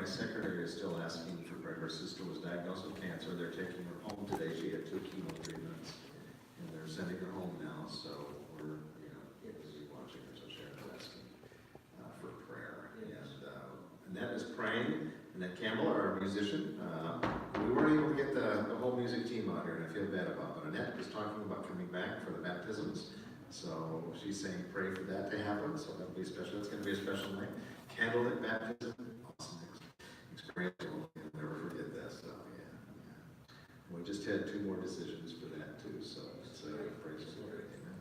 secretary is still asking for prayer. Her sister was diagnosed with cancer. They're taking her home today. She had 2 chemo treatments, and they're sending her home now. So we're, busy watching her. So Sharon's asking for prayer, and that is praying. Annette Campbell, our musician. We weren't able to get the whole music team out here, and I feel bad about it. But Annette is talking about coming back for the baptisms. So she's saying pray for that to happen. So that'll be special. It's going to be a special night. Candlelit baptism. Awesome experience. We'll never forget that. So yeah. We just had 2 more decisions for that too. So it's praise the Lord. Amen.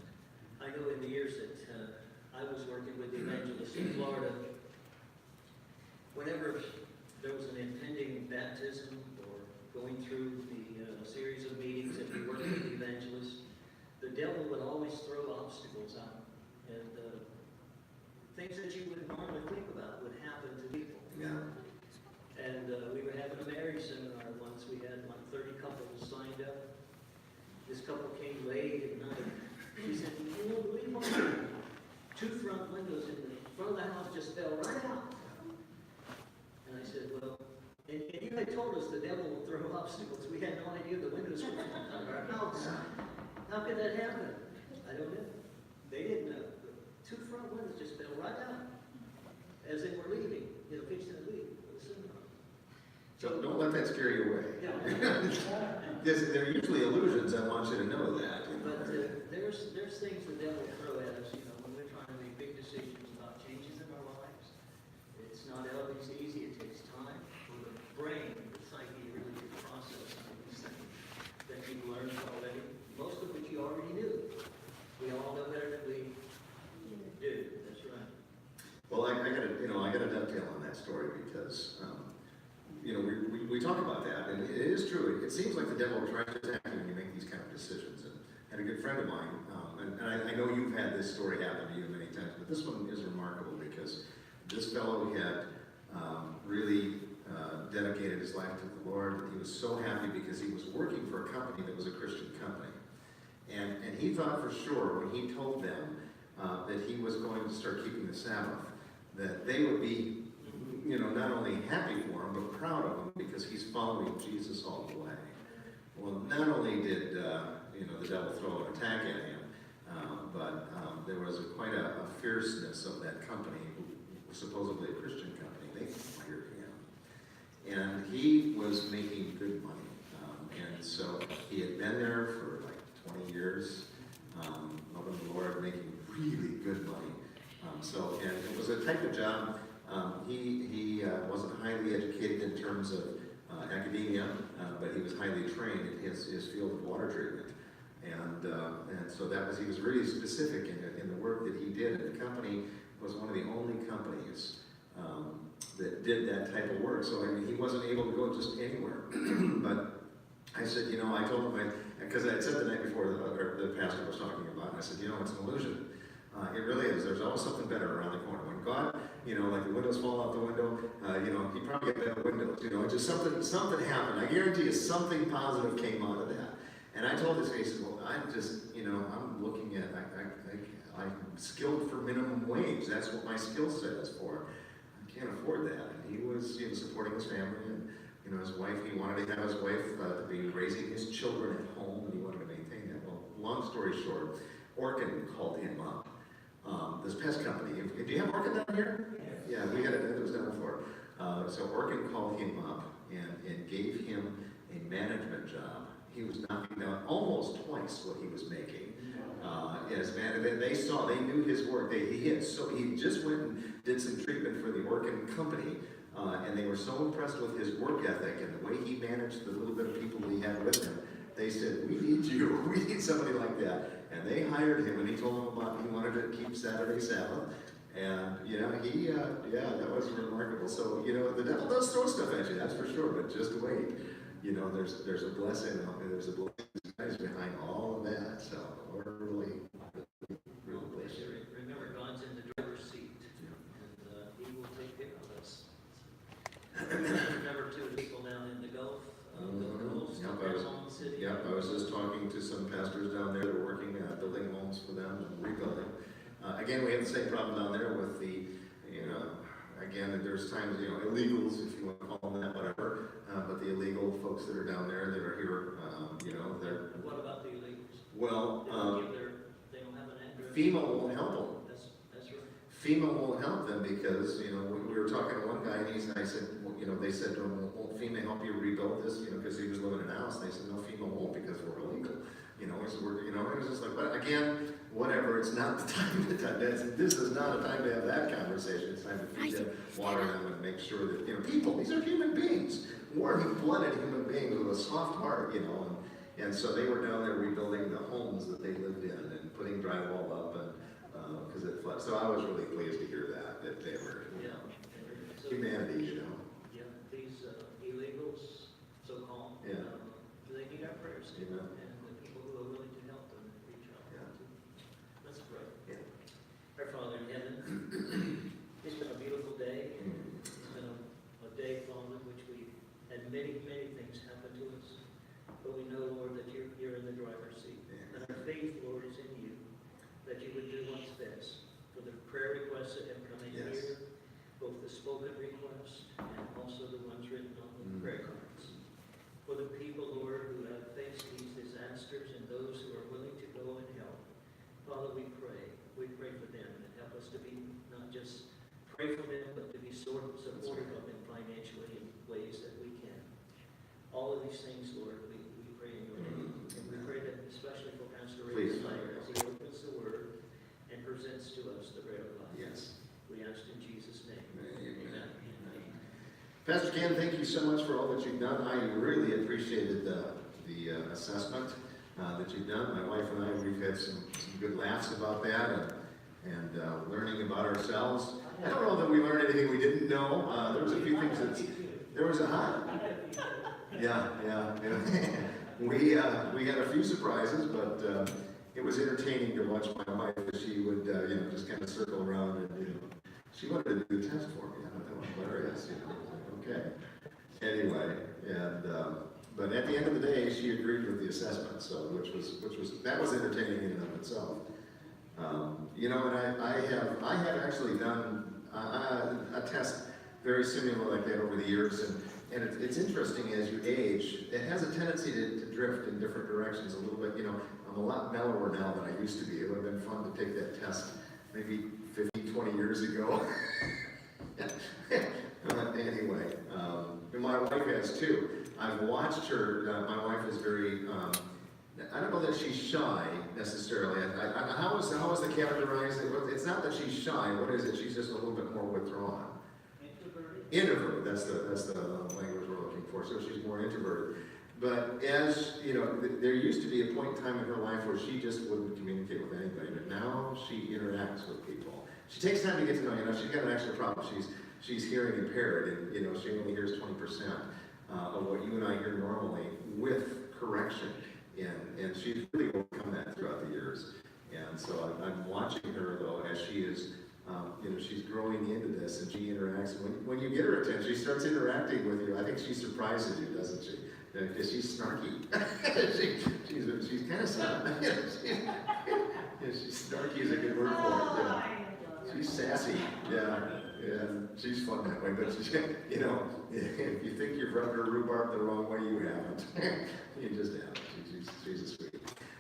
I know in the years that I was working with the evangelists in Florida, whenever there was an impending baptism or going through the series of meetings that we worked with the evangelists, the devil would always throw obstacles out. And things that you wouldn't normally think about would happen to people. Yeah. And we were having a marriage seminar once. We had like 30 couples signed up. This couple came late at night. She said, "You won't believe what happened. 2 front windows in the front of the house just fell right out." And I said, "Well," and you had told us the devil will throw obstacles. We had no idea the windows were falling out of our house. How could that happen? I don't know. They didn't know. But 2 front windows just fell right out as they were leaving, fixing to leave for the seminar. So don't let that scare you away. Yeah. They're usually illusions. I want you to know that. But there's things the devil will throw at us, when we're trying to make big decisions about changes in our lives. It's not always easy. It takes time for the brain, the psyche, really to process some of these things that you've learned already. Most of which you already knew. We all know better than we do. That's right. Well, I gotta dovetail on that story because, we talk about that, and it is true. It seems like the devil tries to attack you when you make these kind of decisions. And a good friend of mine, and I know you've had this story happen to you many times, but this one is remarkable because this fellow had really dedicated his life to the Lord. He was so happy because he was working for a company that was a Christian company. And he thought for sure when he told them that he was going to start keeping the Sabbath, that they would be, not only happy for him, but proud of him because he's following Jesus all the way. Well, not only did, the devil throw an attack at him, but there was quite a fierceness of that company, who was supposedly a Christian company. They fired him. And he was making good money. And so he had been there for like 20 years, loving the Lord, making really good money. And it was a type of job. He wasn't highly educated in terms of academia, but he was highly trained in his field of water treatment. And so he was really specific in the work that he did. And the company was one of the only companies that did that type of work. So he wasn't able to go just anywhere. But I said, I told him, because I had said the night before the pastor was talking about it, I said, it's an illusion. It really is. There's always something better around the corner. When God, like the windows fall out the window, he probably get better windows. Just something happened. I guarantee you something positive came out of that. And I told this guy, he said, well, I'm just, I'm looking at, I'm skilled for minimum wage. That's what my skill set is for. I can't afford that. And he was, supporting his family and, his wife. He wanted to have his wife to be raising his children at home, and he wanted to maintain that. Well, long story short, Orkin called him up. This pest company. Do you have Orkin down here? Yeah, we had it was down before. So Orkin called him up and gave him a management job. He was knocking down almost twice what he was making. Yes, man. They knew his work. He just went and did some treatment for the Orkin company, and they were so impressed with his work ethic and the way he managed the little bit of people he had with him. They said, "We need you. We need somebody like that." And they hired him, and he told them about he wanted to keep Saturday Sabbath. And, that was remarkable. So, the devil does throw stuff at you, that's for sure, but just wait. There's a blessing out there. There's a blessing behind all of that. So, Lord really bless you. Remember, God's in the driver's seat, and He will take care of us. Remember, too, people down in the Gulf, City. Yep, I was just talking to some pastors down there that are working, building homes for them and rebuilding. Again, we have the same problem down there with the, again, there's times, illegals, if you want to call them that, whatever, but the illegal folks that are down there that are here, they're, What about the illegals? well, They don't have an address? FEMA won't help them. That's right. FEMA won't help them because, when we were talking to one guy, and I said, well, they said, won't FEMA help you rebuild this, because he was living in a house, and they said, no, FEMA won't because we're illegal. So we're, it was just like, but again, whatever, it's not the time this is not a time to have that conversation. It's time to feed them, water them, and make sure that, people, these are human beings, warm-blooded human beings with a soft heart, and so they were down there rebuilding the homes that they lived in and putting drywall up and, because it flooded. So I was really pleased to hear that they were, So, humanity, Yeah, these illegals, so-called, Yeah. they need our prayers. Amen. And the people who are willing to help them reach out. Yeah. Let's pray. Yeah. Our Father in heaven, it's been a beautiful day. It's been a day, Father, in which we had many, many things happen to us. But we know, Lord, that you're in the driver's seat. Yeah. And our faith, Lord, is in you, that you would do what's best for the prayer requests that have come in Yes. here, both the spoken requests and also the ones written on the prayer cards. For the people, Lord, who have faced these disasters and those who are willing to go and help, Father, we pray for them and help us to be not just pray for them, but to be supportive of them financially in ways that we can. All of these things, Lord, we pray in your name. And we pray that especially for Pastor Ray Snyder as he opens the word and presents to us the bread of life. Yes. We ask in Jesus' name. Amen. Pastor Ken, thank you so much for all that you've done. I really appreciated the assessment that you've done. My wife and I, we've had some good laughs about that and learning about ourselves. I don't know that we learned anything we didn't know. There was a few things there was a Yeah. We had a few surprises, but it was entertaining to watch my wife as she would, just kind of circle around and, she wanted to do the test for me. I thought that was hilarious, Okay. Anyway, and but at the end of the day, she agreed with the assessment, so which was entertaining in and of itself. And I have actually done a test very similar like that over the years, and it's interesting as you age, it has a tendency to drift in different directions a little bit. I'm a lot mellower now than I used to be. It would have been fun to take that test maybe 15, 20 years ago. Anyway, and my wife has too. I've watched her, my wife is very, I don't know that she's shy necessarily. How is the categorized? It's not that she's shy. What is it? She's just a little bit more withdrawn. Introverted. That's the language we're looking for. So she's more introverted. But as there used to be a point in time in her life where she just wouldn't communicate with anybody, but now she interacts with people. She takes time to get to know. She's got an extra problem. She's hearing impaired, and she only hears 20% of what you and I hear normally with correction. And she's really overcome that throughout the years. And so I'm watching her though as she is. She's growing into this, and she interacts. When you get her attention, she starts interacting with you. I think she surprises you, doesn't she? Because she's snarky. she's kind of snarky. She's snarky is a good word for it. Yeah. She's sassy. Yeah, she's fun that way. But if you think you've rubbed her rhubarb the wrong way, you haven't. You just haven't. She's a sweetie.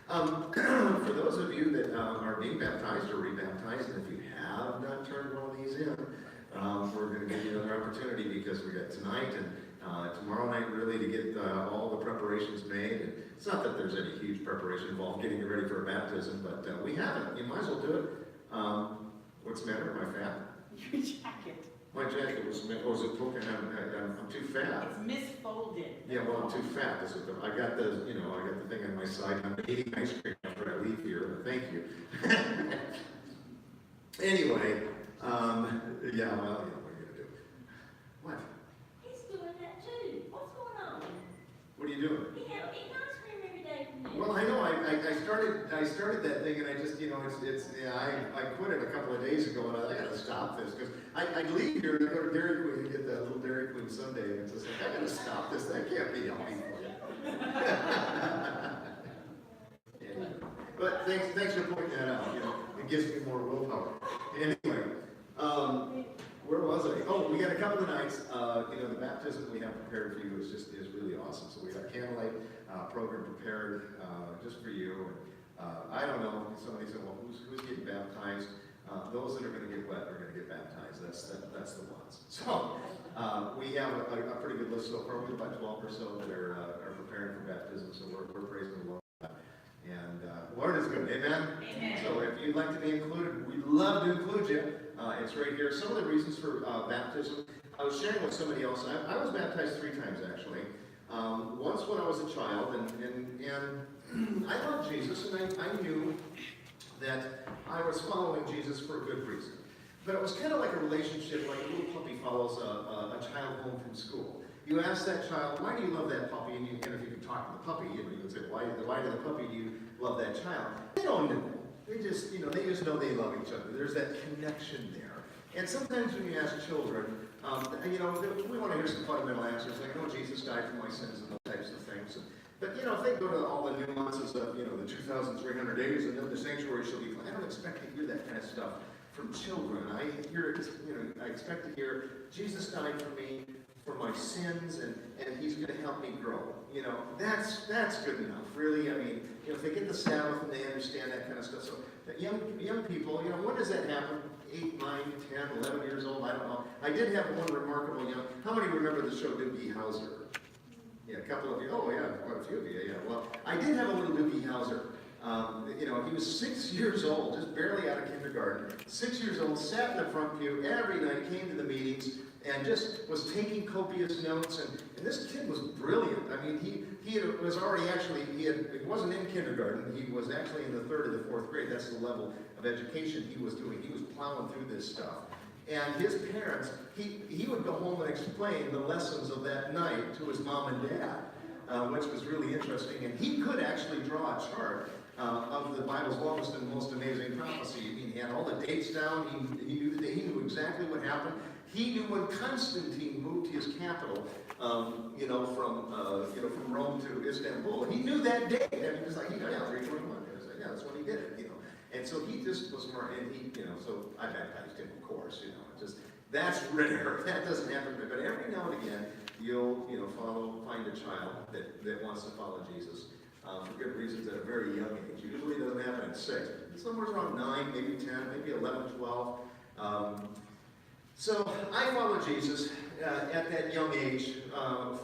For those of you that are being baptized or rebaptized, and if you have not turned one of these in, we're going to give you another opportunity because we got tonight and tomorrow night really to get all the preparations made. And it's not that there's any huge preparation involved getting you ready for a baptism, but we have it. You might as well do it. What's the matter? Am I fat? Your jacket. My jacket was it poking? I'm too fat. It's misfolded. Yeah, well, I'm too fat. I got the thing on my side. I'm eating ice cream after I leave here. Thank you. Anyway, what are you gonna do? What? He's doing that too. What's going on? What are you doing? He had eating ice cream every day from you. Well, I know. I started that thing, and I just, I quit it a couple of days ago, and I gotta stop this because I leave here and I go to Dairy Queen and get that little Dairy Queen sundae, and it's just like I gotta stop this. That can't be healthy for you. Anyway. But thanks for pointing that out. It gives me more willpower. Anyway, Where was I? Oh, we got a couple of nights. The baptism we have prepared for you is really awesome. So we got a candlelight program prepared just for you. I don't know. Somebody said, well, who's getting baptized? Those that are going to get wet are going to get baptized. That's the ones. So we have a pretty good list so far. We have about 12 or so that are preparing for baptism. So we're praising the Lord. And Lord is good. Amen? Amen. So if you'd like to be included, we'd love to include you. It's right here. Some of the reasons for baptism. I was sharing with somebody else. I was baptized 3 times actually. Once when I was a child, and I loved Jesus, and I knew that I was following Jesus for a good reason. But it was kind of like a relationship, like a little puppy follows a child home from school. You ask that child, why do you love that puppy? And if you can talk to the puppy, you would say, why do the puppy do you love that child? They don't know. They just know they love each other. There's that connection there. And sometimes when you ask children, we want to hear some fundamental answers, like, Jesus died for my sins and those types of things. But if they go to all the nuances of, the 2,300 days and then the sanctuary shall be clean, I don't expect to hear that kind of stuff from children. I expect to hear, Jesus died for me, for my sins, and he's going to help me grow. That's good enough, really. I mean, if they get the Sabbath and they understand that kind of stuff. So that young people, when does that happen? 8, 9, 10, 11 years old, I don't know. I did have one remarkable how many remember the show Doogie Howser? Yeah, a couple of you. Oh, yeah, quite a few of you. Yeah, well, I did have a little Doogie Howser. He was 6 years old, just barely out of kindergarten. 6 years old, sat in the front pew every night, came to the meetings, and just was taking copious notes. And this kid was brilliant. I mean, he was already he wasn't in kindergarten. He was actually in the 3rd or the 4th grade. That's the level of education he was doing. He was plowing through this stuff. And his parents, he would go home and explain the lessons of that night to his mom and dad, which was really interesting. And he could actually draw a chart of the Bible's longest and most amazing prophecy. I mean, he had all the dates down. He knew the day. He knew exactly what happened. He knew when Constantine moved his capital, from Rome to Istanbul. He knew that day. I mean, he was like, 321. Yeah, that's when he did it. And so he just was more, and so I baptized him, of course, that's rare. That doesn't happen, but every now and again, you'll, find a child that wants to follow Jesus for good reasons at a very young age. Usually it doesn't happen at 6. Somewhere around 9, maybe 10, maybe 11, 12. So I followed Jesus at that young age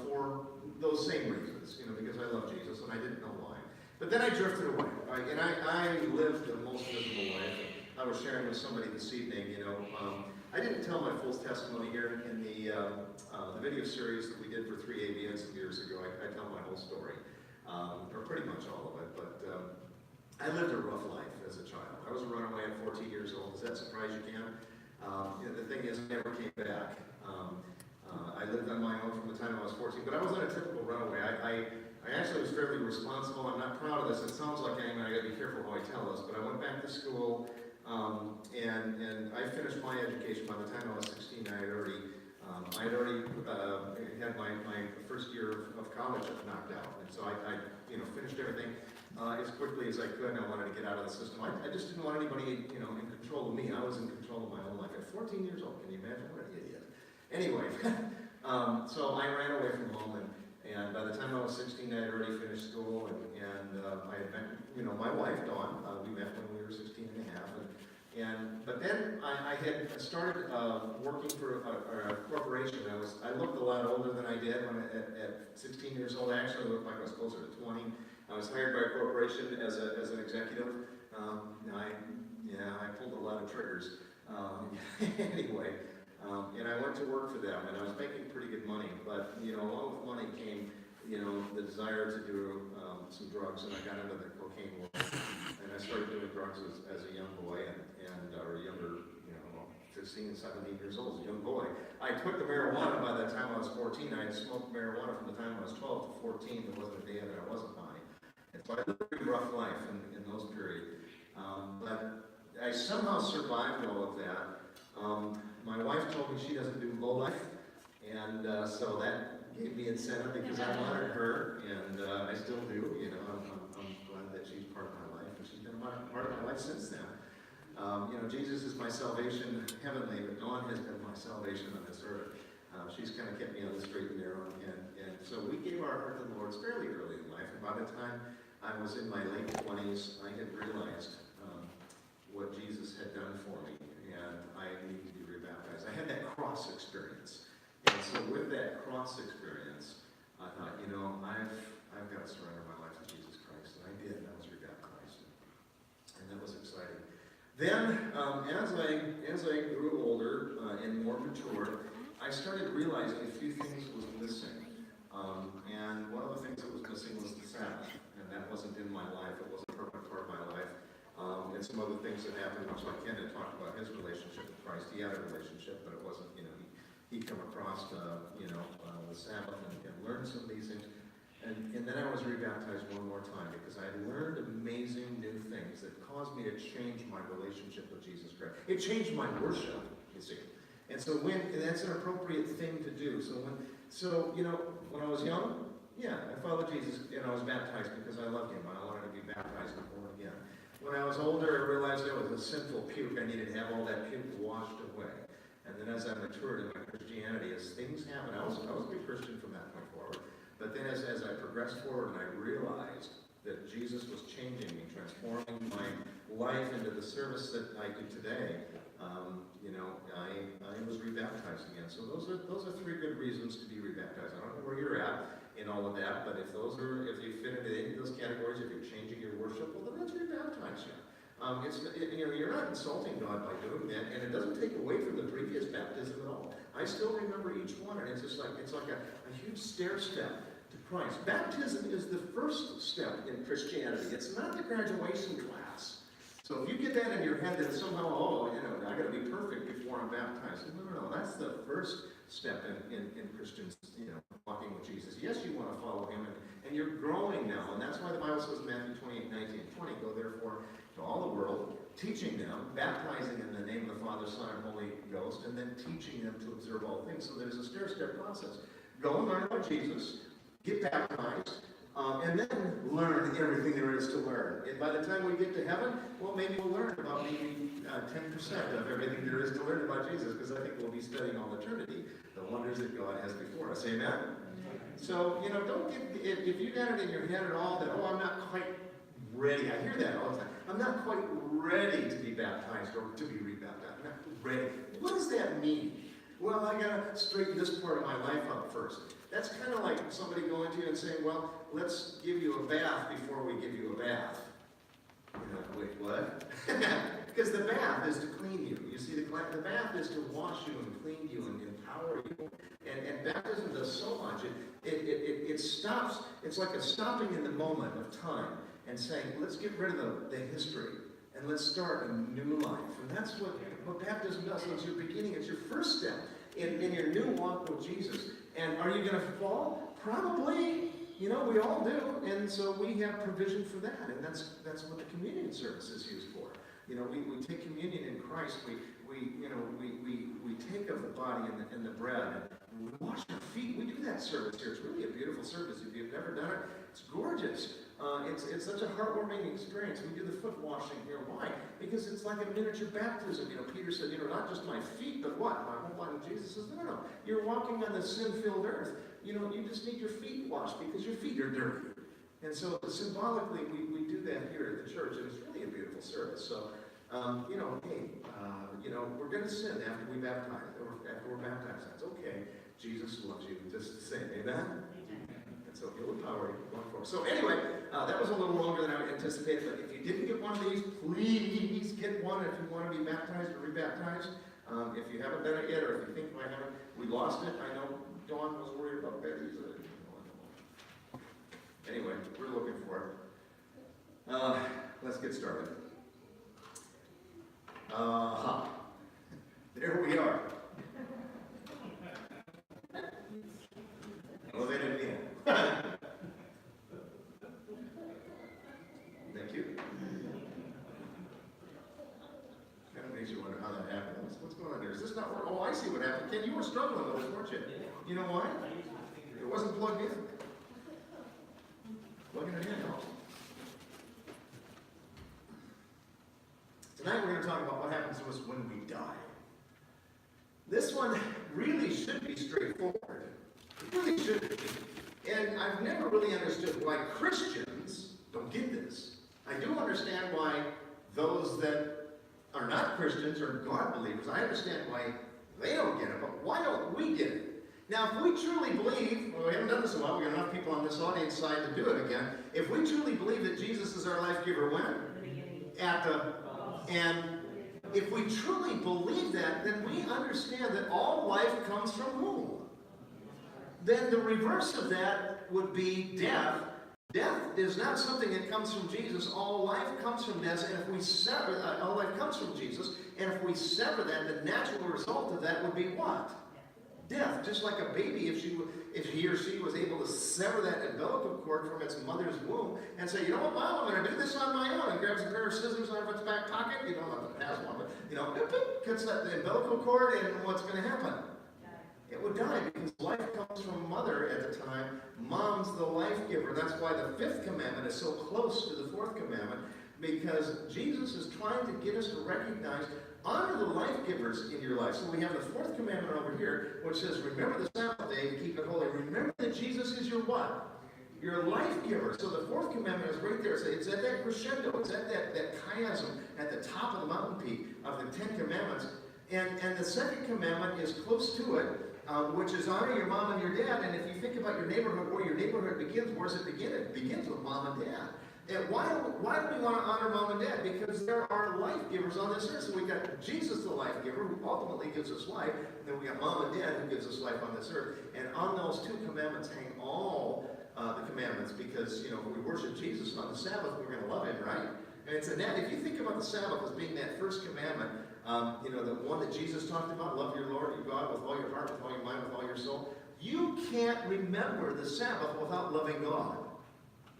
for those same reasons, because I love Jesus and I didn't know why. But then I drifted away, and I lived the most miserable life. I was sharing with somebody this evening, I didn't tell my full testimony here in the video series that we did for 3 ABN some years ago. I tell my whole story, or pretty much all of it, but I lived a rough life as a child. I was a runaway at 14 years old. Does that surprise you, Ken? The thing is, I never came back. I lived on my own from the time I was 14, but I wasn't a typical runaway. I actually was fairly responsible. I'm not proud of this. It sounds like I am, and I got to be careful how I tell this, but I went back to school, and I finished my education. By the time I was 16, I had already had my first year of college knocked out, and so I finished everything as quickly as I could, and I wanted to get out of the system. I just didn't want anybody in control of me. I was in control of my own life at 14 years old. Can you imagine? What an idiot. Anyway, so I ran away from home, and by the time I was 16, I had already finished school, and I had met, my wife, Dawn. We met when we were 16 and a half, but then I had started working for a corporation. I looked a lot older than I did when at 16 years old. I actually looked like I was closer to 20. I was hired by a corporation as an executive. I pulled a lot of triggers. Anyway. And I went to work for them, and I was making pretty good money, but, along with money came, the desire to do some drugs, and I got into the cocaine world, and I started doing drugs as a young boy, or younger, 16 and 17 years old, as a young boy. I took the marijuana by the time I was 14. I had smoked marijuana from the time I was 12 to 14. There wasn't a day that I wasn't high. And so I lived a pretty rough life in those periods. But I somehow survived all of that. My wife told me she doesn't do low life, and so that gave me incentive because I wanted her, and I still do. I'm glad that she's part of my life, and she's been part of my life since then. Jesus is my salvation heavenly, but Dawn has been my salvation on this earth. She's kind of kept me on the straight and narrow, and so we gave our heart to the Lord fairly early in life, and by the time I was in my late 20s, I had realized what Jesus had done for me, and I needed to be rebaptized. I had that cross experience, and so with that cross experience, I thought, I've got to surrender my life to Jesus Christ, and I did, and I was rebaptized, and that was exciting. Then, as I grew older and more mature, I started realizing a few things was missing. And one of the things that was missing was the Sabbath. And that wasn't in my life. It wasn't a permanent part of my life. And some other things that happened, which like Ken had talked about his relationship with Christ. He had a relationship, but it wasn't, he'd come across, the Sabbath and learned some of these things. And then I was rebaptized one more time because I learned amazing new things that caused me to change my relationship with Jesus Christ. It changed my worship, you see. And so and that's an appropriate thing to do. When I was young, I followed Jesus and I was baptized because I loved him. I wanted to be baptized and born again. When I was older, I realized I was a sinful puke. I needed to have all that puke washed away. And then as I matured in my Christianity, as things happened, I was a good Christian from that point forward. But then as I progressed forward and I realized that Jesus was changing me, transforming my life into the service that I do today, I was rebaptized again. So those are three good reasons to be rebaptized. I don't know where you're at in all of that, but if you fit into any of those categories, if you're changing your worship, well then let's rebaptize you. You're not insulting God by doing that, and it doesn't take away from the previous baptism at all. I still remember each one, and it's like a huge stair step to Christ. Baptism is the first step in Christianity. It's not the graduation class. So if you get that in your head that somehow, I got to be perfect before I'm baptized. No. That's the first step in Christians, walking with Jesus. Yes, you want to follow him, and you're growing now, and that's why the Bible says in Matthew 28:19-20, go therefore to all the world, teaching them, baptizing in the name of the Father, Son, and Holy Ghost, and then teaching them to observe all things. So there's a stair-step process. Go and learn about Jesus, get baptized, and then learn everything there is to learn. And by the time we get to heaven, well, maybe we'll learn about maybe 10% of everything there is to learn about Jesus, because I think we'll be studying all eternity, the wonders that God has before us. Amen? So, don't if you got it in your head at all that, I'm not quite ready. I hear that all the time. I'm not quite ready to be baptized or to be rebaptized. I'm not ready. What does that mean? Well, I got to straighten this part of my life up first. That's kind of like somebody going to you and saying, well, let's give you a bath before we give you a bath. Wait, what? Because the bath is to clean you. You see, the bath is to wash you and clean you and empower you. And baptism does so much. It stops. It's like a stopping in the moment of time and saying, let's get rid of the history and let's start a new life. And that's what baptism does. So it's your beginning. It's your first step in your new walk with Jesus. And are you going to fall? Probably. We all do. And so we have provision for that. And that's what the communion service is used for. We take communion in Christ. We take of the body and the bread. And we wash our feet. We do that service here. It's really a beautiful service. If you've never done it, it's gorgeous. It's such a heartwarming experience. We do the foot washing here. Why? Because it's like a miniature baptism. Peter said, not just my feet, but what? My whole body. Jesus says, no. You're walking on the sin-filled earth. You just need your feet washed because your feet are dirty. And so symbolically, we do that here at the church, and it's really a beautiful service. So, we're going to sin after we baptize, or after we're baptized. That's okay. Jesus loves you just the same. Amen? And so he'll empower you going forward. So anyway, that was a little longer than I anticipated, but if you didn't get one of these, please get one if you want to be baptized or rebaptized. If you haven't done it yet, or if you think I haven't, we lost it. I know Dawn was worried about Betty's. Anyway, we're looking for it. Let's get started. There we are. Well, they didn't mean it. Thank you. Kind of makes you wonder how that happened. What's going on there? Is this not working? Oh, I see what happened. Ken, you were struggling with this, weren't you? You know why? It wasn't plugged in. Plugging it in helps. Tonight we're going to talk about what happens to us when we die. This one really should be straightforward. It really should be. And I've never really understood why Christians don't get this. I do understand why those that are not Christians or God believers, I understand why they don't get it, but why don't we get it? Now, if we truly believe, well, we haven't done this in a while, we've got enough people on this audience side to do it again. If we truly believe that Jesus is our life giver, when? And if we truly believe that, then we understand that all life comes from whom? Then the reverse of that would be death. Death is not something that comes from Jesus. All life comes from death, and if we sever, all life comes from Jesus, and if we sever that, the natural result of that would be what? Death. Just like a baby, if he or she was able to sever that umbilical cord from its mother's womb and say, you know what, Mom, I'm going to do this on my own, and grabs a pair of scissors out of its back pocket, not that it has one, but, cuts that the umbilical cord, and what's going to happen? It would die, because life comes from mother at the time. Mom's the life giver. That's why the fifth commandment is so close to the fourth commandment, because Jesus is trying to get us to recognize, honor the life givers in your life. So we have the fourth commandment over here, which says, remember the Sabbath day and keep it holy. Remember that Jesus is your what? Your life giver. So the fourth commandment is right there. It's at that crescendo. It's at that chiasm at the top of the mountain peak of the Ten Commandments. And the second commandment is close to it, which is honor your mom and your dad. And if you think about your neighborhood, where your neighborhood begins, where does it begin? It begins with mom and dad. And why do we want to honor mom and dad? Because there are life givers on this earth. So we got Jesus, the life giver, who ultimately gives us life. And then we got mom and dad, who gives us life on this earth. And on those two commandments hang all the commandments. Because, if we worship Jesus on the Sabbath, we're going to love him, right? And it's if you think about the Sabbath as being that first commandment, the one that Jesus talked about, love your Lord, your God, with all your heart, with all your mind, with all your soul. You can't remember the Sabbath without loving God.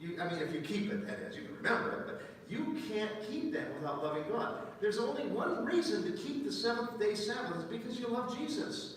If you keep it, that is, you can remember it, but you can't keep that without loving God. There's only one reason to keep the seventh-day Sabbath, is because you love Jesus.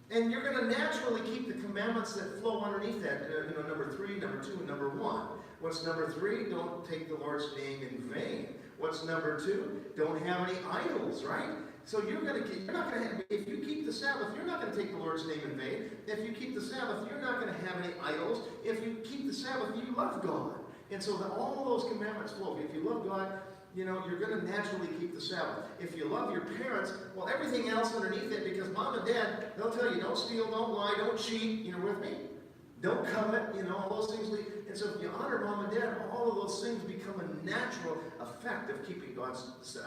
And you're going to naturally keep the commandments that flow underneath that, number 3, number 2, and number 1. What's number 3? Don't take the Lord's name in vain. What's number 2? Don't have any idols, right? So if you keep the Sabbath, you're not going to take the Lord's name in vain. If you keep the Sabbath, you're not going to have any idols. If you keep the Sabbath, you love God. And so all those commandments flow. If you love God, you're going to naturally keep the Sabbath. If you love your parents, well, everything else underneath it, because mom and dad, they'll tell you, don't steal, don't lie, don't cheat, with me? Don't covet, all those things. And so if you honor mom and dad, all of those things become a natural effect of keeping God's, 10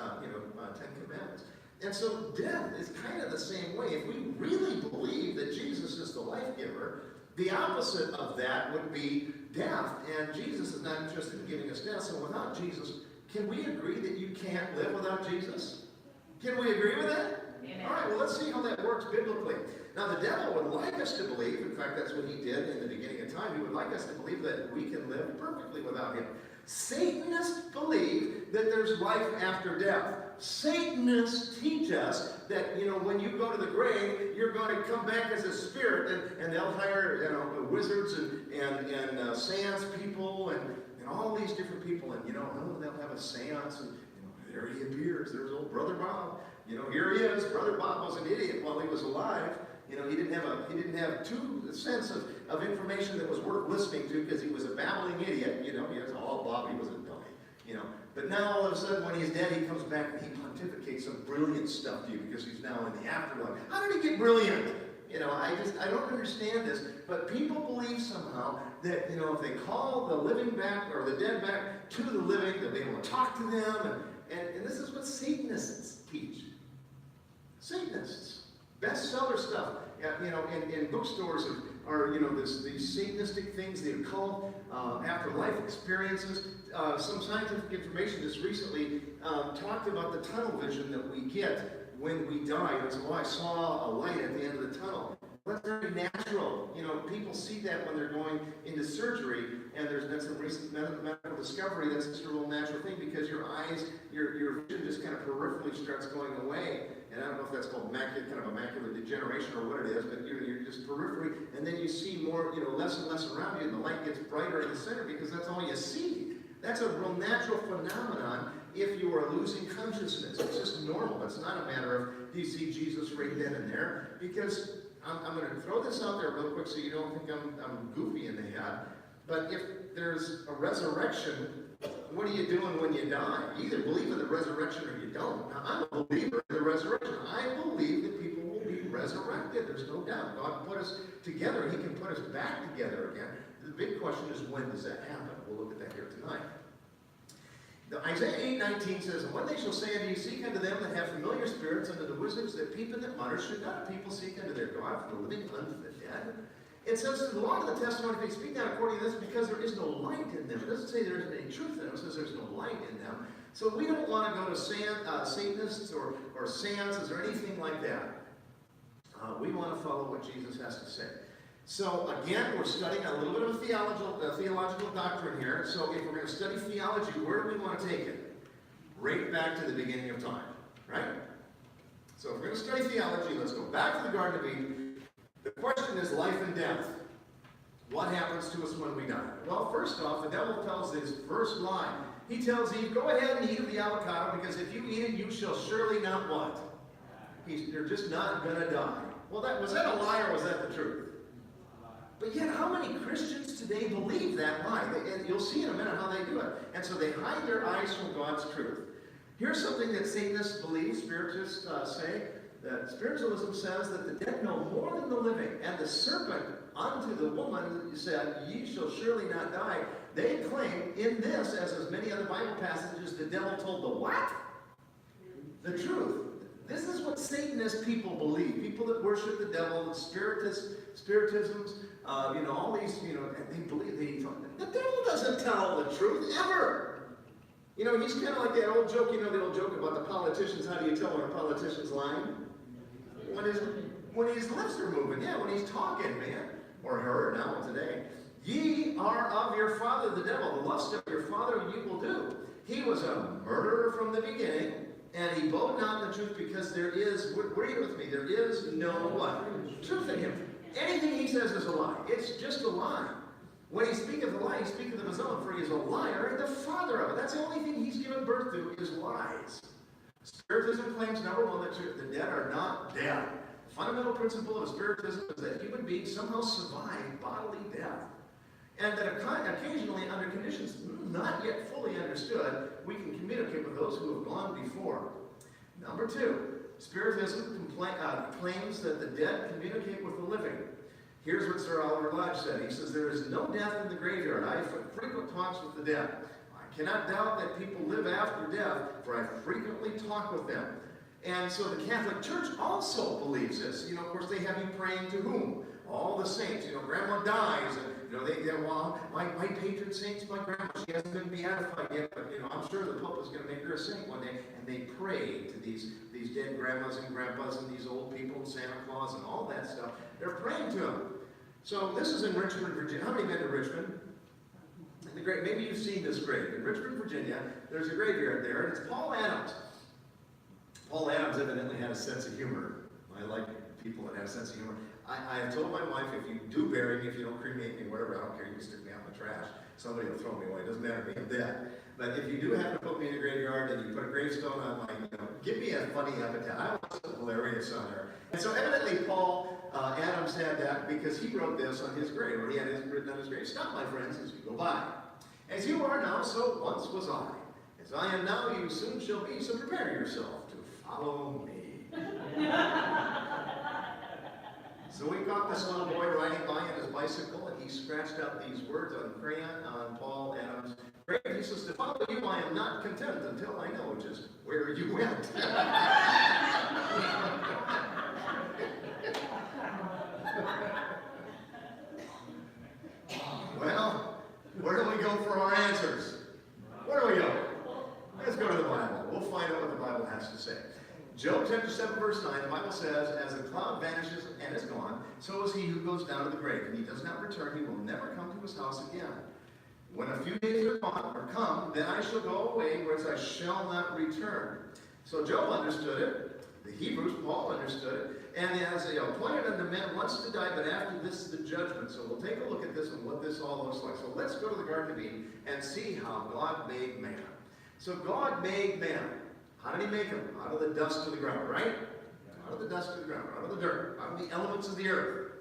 Commandments. And so death is kind of the same way. If we really believe that Jesus is the life giver, the opposite of that would be death. And Jesus is not interested in giving us death. So without Jesus, can we agree that you can't live without Jesus? Can we agree with that? Amen. All right, well, let's see how that works biblically. Now, the devil would like us to believe, in fact, that's what he did in the beginning of time, he would like us to believe that we can live perfectly without him. Satanists believe that there's life after death. Satanists teach us that, when you go to the grave, you're going to come back as a spirit, and they'll hire, wizards and seance people and all these different people, and, they'll have a seance, and, there he appears, there's old Brother Bob. Here he is. Brother Bob was an idiot while he was alive. He didn't have 2 cents of information that was worth listening to, because he was a babbling idiot. All Bobby was a dummy. But now all of a sudden, when he's dead, he comes back and he pontificates some brilliant stuff to you, because he's now in the afterlife. How did he get brilliant? I don't understand this, but people believe somehow that, if they call the living back or the dead back to the living, they'll be able to talk to them, and this is what Satanists teach. Satanists. Bestseller stuff, in bookstores are these Satanistic things, the occult, afterlife experiences. Some scientific information just recently talked about the tunnel vision that we get when we die. And so, I saw a light at the end of the tunnel. That's very natural. People see that when they're going into surgery, and there's been some recent medical discovery that's just a real natural thing, because your eyes, your vision just kind of peripherally starts going away. And I don't know if that's called macular degeneration or what it is, but you're just periphery, and then you see more, less and less around you, and the light gets brighter in the center, because that's all you see. That's a real natural phenomenon if you are losing consciousness. It's just normal. It's not a matter of, do you see Jesus right then and there? Because I'm going to throw this out there real quick so you don't think I'm goofy in the head. But if there's a resurrection, what are you doing when you die? You either believe in the resurrection or you don't. Now, I'm a believer in the resurrection. I believe that people will be resurrected. There's no doubt. God put us together. He can put us back together again. The big question is, when does that happen? We'll look at that here tonight. Isaiah 8:19 says, "And when they shall say unto you, seek unto them that have familiar spirits, unto the wizards that peep and that mutter, should not a people seek unto their God from the living unto the dead?" It says, "To the law of the testimony, if they speak not according to this, because there is no light in them." It doesn't say there isn't any truth in them. It says there's no light in them. So we don't want to go to Satanists or seances or anything like that. We want to follow what Jesus has to say. So again, we're studying a little bit of a theological doctrine here. So if we're going to study theology, where do we want to take it? Right back to the beginning of time, right? So if we're going to study theology, let's go back to the Garden of Eden. The question is life and death. What happens to us when we die? Well, first off, the devil tells his first lie. He tells Eve, go ahead and eat of the avocado, because if you eat it, you shall surely not what? You're just not going to die. Well, was that a lie or was that the truth? But yet, how many Christians today believe that lie? And you'll see in a minute how they do it. And so they hide their eyes from God's truth. Here's something that Satanists believe, spiritists say, that spiritualism says that the dead know more than the living. And the serpent unto the woman said, ye shall surely not die. They claim in this, as many other Bible passages, the devil told the what? The truth. This is what Satanist people believe. People that worship the devil, spiritisms, all these, they believe, the devil doesn't tell the truth, ever. He's kind of like that old joke, the old joke about the politicians. How do you tell when a politician's lying? When his lips are moving, when he's talking, man. Or her, now today. Ye are of your father the devil. The lust of your father you will do. He was a murderer from the beginning, and he bowed not in the truth, because there is, read with me, there is no what? Truth in him. Anything he says is a lie. It's just a lie. When he speaketh a lie, he speaketh of his own, for he is a liar and the father of it. That's the only thing he's given birth to, is lies. Spiritism claims, number one, that the dead are not dead. The fundamental principle of Spiritism is that human beings somehow survive bodily death. And that occasionally, under conditions not yet fully understood, we can communicate with those who have gone before. Number two, Spiritism claims that the dead communicate with the living. Here's what Sir Oliver Lodge said. He says, there is no death in the graveyard. I have frequent talks with the dead. I cannot doubt that people live after death, for I frequently talk with them. And so the Catholic Church also believes this. Of course, they have you praying to whom? All the saints. Grandma dies, and my patron saint's my grandma. She hasn't been beatified yet, but I'm sure the Pope is going to make her a saint one day. And they pray to these dead grandmas and grandpas and these old people and Santa Claus and all that stuff. They're praying to them. So this is in Richmond, Virginia. How many been to Richmond? Maybe you've seen this grave. In Richmond, Virginia, there's a graveyard there, and it's Paul Adams. Paul Adams evidently had a sense of humor. I like people that have a sense of humor. I have told my wife, if you do bury me, if you don't cremate me, whatever, I don't care, you can stick me out in the trash. Somebody will throw me away. It doesn't matter to me, I'm dead. But if you do have to put me in a graveyard and you put a gravestone on my, give me a funny epitaph. I want something hilarious on there. And so evidently Paul Adams had that, because he wrote this on his grave, or he had it written on his grave. Stop, my friends, as you go by. As you are now, so once was I. As I am now, you soon shall be, so prepare yourself to follow me. So we caught this little boy riding by on his bicycle, and he scratched out these words on crayon on Paul Adams' grave. He says, to follow you I am not content until I know just where you went. Well, where do we go for our answers? Where do we go? Let's go to the Bible. We'll find out what the Bible has to say. Job chapter 7, verse 9, the Bible says, as a cloud vanishes and is gone, so is he who goes down to the grave. And he does not return, he will never come to his house again. When a few days are gone, or come, then I shall go away, whereas I shall not return. So Job understood it. The Hebrews, Paul understood it. And as appointed unto men once to die, but after this the judgment. So we'll take a look at this and what this all looks like. So let's go to the Garden of Eden and see how God made man. So God made man. How did he make him? Out of the dust of the ground, right? Out of the dust of the ground, out of the dirt, out of the elements of the earth.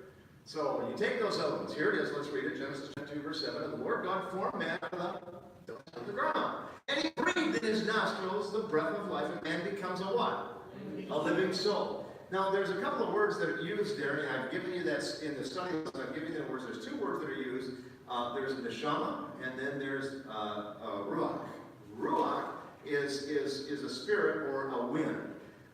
So when you take those elements, here it is, let's read it, Genesis 2, verse 7. And the Lord God formed man out of the dust of the ground. And he breathed in his nostrils the breath of life, and man becomes a what? A living soul. Now, there's a couple of words that are used there, and I've given you that in the study list. I've given you the words. There's two words that are used. There's neshama, and then there's ruach. Ruach is a spirit or a wind.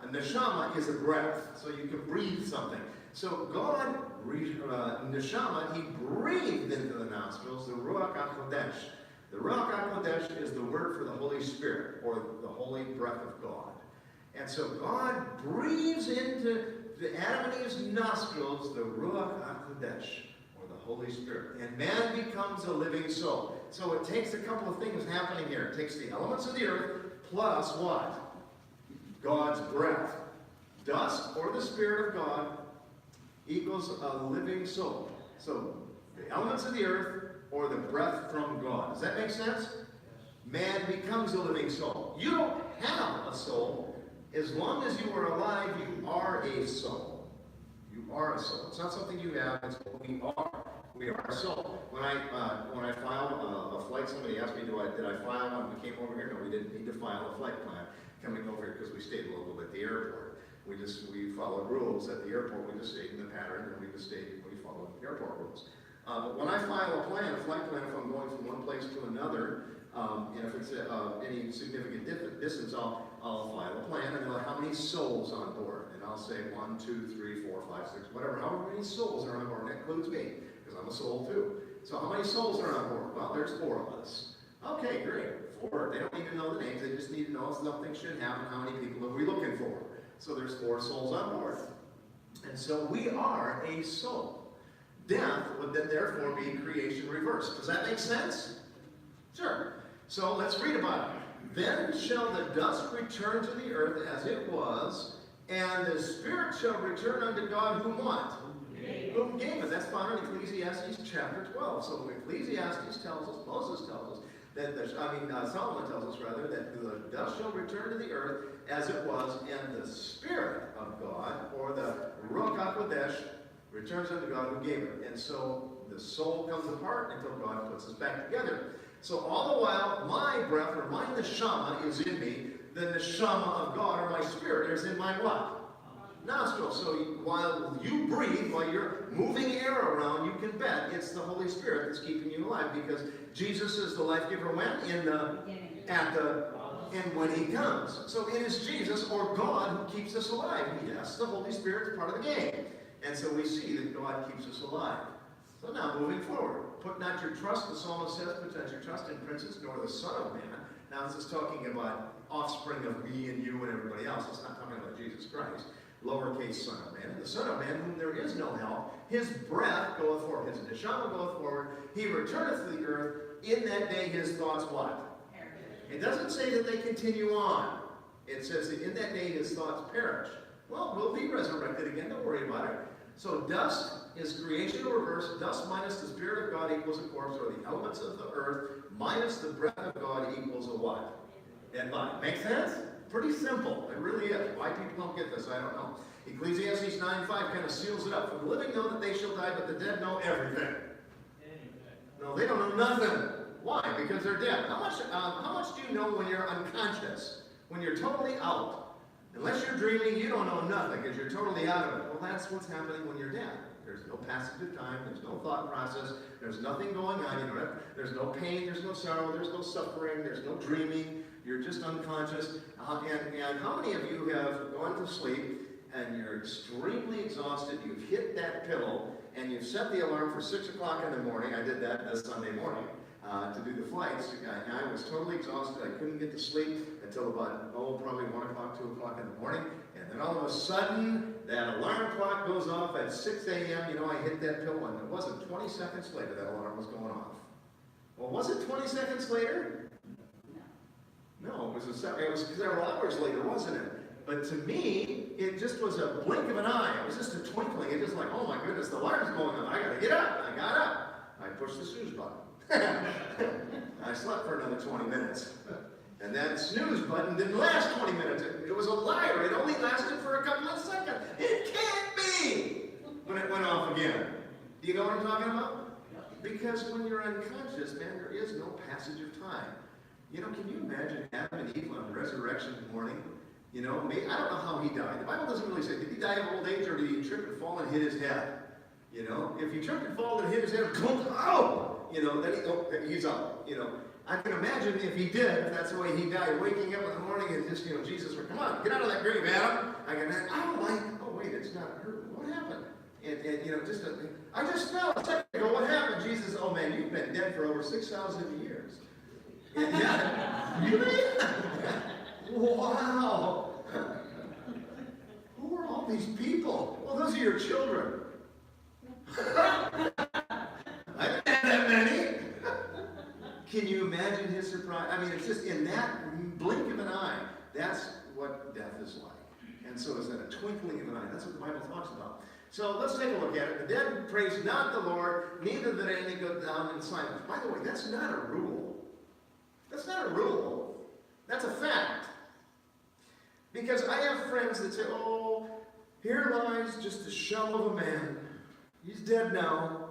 A neshama is a breath, so you can breathe something. So God, neshama, he breathed into the nostrils the ruach HaKodesh. The ruach HaKodesh is the word for the Holy Spirit, or the holy breath of God. And so God breathes into the Adam and Eve's nostrils the ruach HaKodesh, or the Holy Spirit. And man becomes a living soul. So it takes a couple of things happening here. It takes the elements of the earth plus what? God's breath. Dust, or the Spirit of God, equals a living soul. So the elements of the earth, or the breath from God. Does that make sense? Man becomes a living soul. You don't have a soul. As long as you are alive, you are a soul. You are a soul. It's not something you have, it's what we are. We are a soul. When I filed a flight, somebody asked me, did I file when we came over here? No, we didn't need to file a flight plan coming over here because we stayed local at the airport. We followed rules at the airport. We just stayed in the pattern, and we followed airport rules. But when I file a flight plan, if I'm going from one place to another, and if it's any significant distance, I'll file a plan, and they'll how many souls on board, and I'll say 1, 2, 3, 4, 5, 6, whatever. However many souls are on board, and that includes me, because I'm a soul too. So how many souls are on board? Well, there's 4 of us. Okay, great. 4. They don't need to know the names. They just need to know if something should happen. How many people are we looking for? So there's 4 souls on board. And so we are a soul. Death would then therefore be creation reversed. Does that make sense? Sure. So let's read about it. Then shall the dust return to the earth as it was, and the spirit shall return unto God whom what? Whom gave it. That's found in Ecclesiastes chapter 12. So Ecclesiastes tells us, Moses tells us, Solomon tells us rather, that the dust shall return to the earth as it was, and the Spirit of God, or the Ruach HaKodesh, returns unto God who gave it. And so the soul comes apart until God puts us back together. So all the while, my breath, or my neshama, is in me. The neshama of God, or my spirit, is in my what? Nostril. So while you breathe, while you're moving air around, you can bet it's the Holy Spirit that's keeping you alive, because Jesus is the life giver when? And when he comes. So it is Jesus or God who keeps us alive. Yes, the Holy Spirit's part of the game. And so we see that God keeps us alive. So now moving forward. Put not your trust, the psalmist says, put not your trust in princes, nor the Son of Man. Now this is talking about offspring of me and you and everybody else. It's not talking about Jesus Christ. Lowercase Son of Man. The Son of Man, whom there is no help, his breath goeth forward. His neshama goeth forward. He returneth to the earth. In that day his thoughts what? It doesn't say that they continue on. It says that in that day his thoughts perish. Well, we'll be resurrected again. Don't worry about it. So dust is creation reverse. Dust minus the Spirit of God equals a corpse, or the elements of the earth minus the breath of God equals a what? Dead body. Make sense? Pretty simple. It really is. Why people don't get this, I don't know. Ecclesiastes 9:5 kind of seals it up. For the living know that they shall die, but the dead know everything. No, they don't know nothing. Why? Because they're dead. How much do you know when you're unconscious? When you're totally out? Unless you're dreaming, you don't know nothing because you're totally out of it. Well, that's what's happening when you're dead. There's no passage of time. There's no thought process. There's nothing going on. There's no pain. There's no sorrow. There's no suffering. There's no dreaming. You're just unconscious. And how many of you have gone to sleep and you're extremely exhausted? You've hit that pillow and you've set the alarm for 6 o'clock in the morning. I did that this Sunday morning to do the flights. I was totally exhausted. I couldn't get to sleep until about, probably 1 o'clock, 2 o'clock in the morning. And then all of a sudden, that alarm clock goes off at 6 a.m. I hit that pillow, and it wasn't 20 seconds later that alarm was going off. Well, was it 20 seconds later? No, it was several hours later, wasn't it? But to me, it just was a blink of an eye. It was just a twinkling. It was just like, oh my goodness, the alarm's going on. I got to get up. I got up. I pushed the snooze button. I slept for another 20 minutes. And that snooze button didn't last 20 minutes. It was a liar. It only lasted for a couple of seconds. It can't be when it went off again. Do you know what I'm talking about? Because when you're unconscious, man, there is no passage of time. You know, can you imagine Adam and Eve on resurrection morning? You know, I don't know how he died. The Bible doesn't really say, did he die of old age or did he trip and fall and hit his head? You know, if he tripped and fall and hit his head, oh! You know, then he's up. You know, I can imagine if he did, if that's the way he died, waking up in the morning and just, you know, Jesus would, come on, get out of that grave, Adam. I can imagine, oh wait, it's not her. What happened? And you know, I just fell a second ago. What happened? Jesus, oh man, you've been dead for over 6,000 years. And yeah, really? Wow. Who are all these people? Well, those are your children. I didn't have that many. Can you imagine his surprise? I mean, it's just in that blink of an eye. That's what death is like. And so it's in a twinkling of an eye. That's what the Bible talks about. So let's take a look at it. The dead praise not the Lord, neither did any go down in silence. By the way, that's not a rule. That's not a rule. That's a fact. Because I have friends that say, oh, here lies just a shell of a man. He's dead now.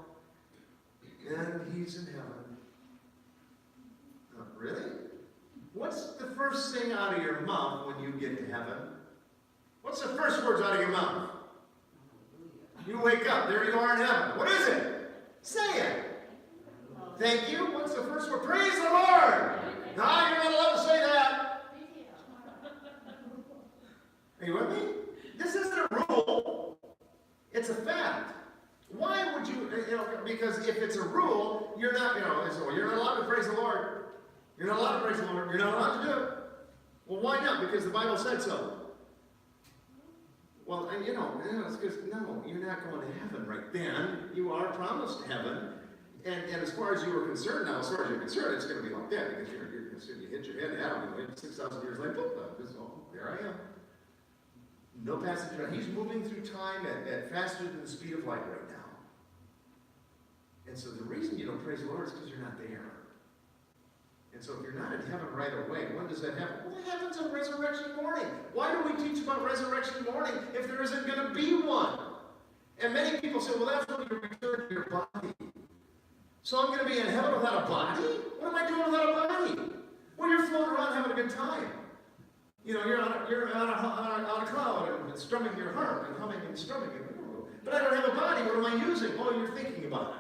And he's in heaven. Really? What's the first thing out of your mouth when you get to heaven? What's the first words out of your mouth? You wake up, there you are in heaven. What is it? Say it. Thank you. What's the first word? Praise the Lord. No, you're not allowed to say that. Are you with me? This isn't a rule. It's a fact. Why would you know, because if it's a rule, you're not, you know, so you're not allowed to praise the Lord. You're not allowed to praise the Lord. You're not allowed to do it. Well, why not? Because the Bible said so. Well, and you know, it's because, no, you're not going to heaven right then. You are promised heaven. And as far as you were concerned, now, as far as you're concerned, it's going to be like that. Because you're concerned, you hit your head down, and 6,000 years later, there I am. No passage around. He's moving through time at faster than the speed of light right now. And so the reason you don't praise the Lord is because you're not there. And so if you're not in heaven right away, when does that happen? Well, it happens on resurrection morning. Why do we teach about resurrection morning if there isn't going to be one? And many people say, well, that's when you return to your body. So I'm going to be in heaven without a body? What am I doing without a body? Well, you're floating around having a good time. You know, you're on a cloud and strumming your harp and humming and strumming it. But I don't have a body. What am I using? Oh, you're thinking about it.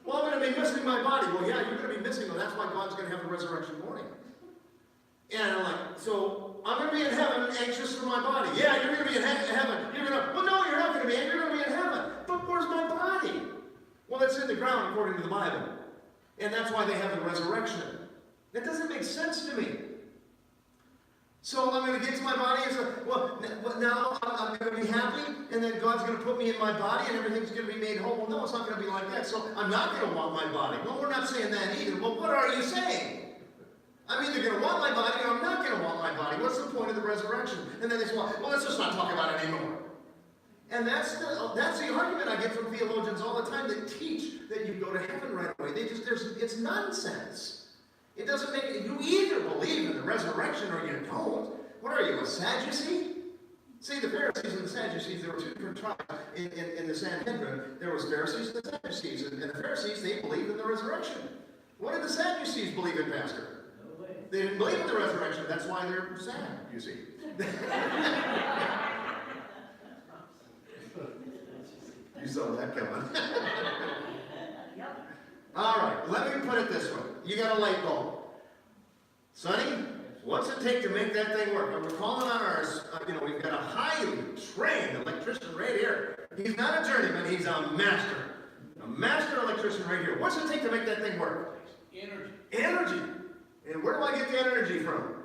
Well, I'm going to be missing my body. Well, yeah, you're going to be missing it. That's why God's going to have the resurrection morning. And I'm like, so I'm going to be in heaven anxious for my body. Yeah, you're going to be in heaven. You're going to, well, no, you're not going to be. You're going to be in heaven. But where's my body? Well, it's in the ground according to the Bible. And that's why they have the resurrection. That doesn't make sense to me. So I'm going to get to my body and say, well, now I'm going to be happy, and then God's going to put me in my body, and everything's going to be made whole. Well, no, it's not going to be like that. So I'm not going to want my body. Well, we're not saying that either. Well, what are you saying? I'm either going to want my body, or I'm not going to want my body. What's the point of the resurrection? And then they say, well, let's just not talk about it anymore. And that's the argument I get from theologians all the time that teach that you go to heaven right away. It's nonsense. It doesn't make it. You either believe in the resurrection or you don't. What are you, a Sadducee? See, the Pharisees and the Sadducees, there were two different tribes in the Sanhedrin. There was Pharisees and the Sadducees. And the Pharisees, they believed in the resurrection. What did the Sadducees believe in, Pastor? No way. They didn't believe in the resurrection. That's why they're sad, you see. You saw that coming. All right, let me put it this way. You got a light bulb. Sonny, what's it take to make that thing work? And we're calling on our, we've got a highly trained electrician right here. He's not a journeyman, he's a master. A master electrician right here. What's it take to make that thing work? Energy. Energy. And where do I get the energy from?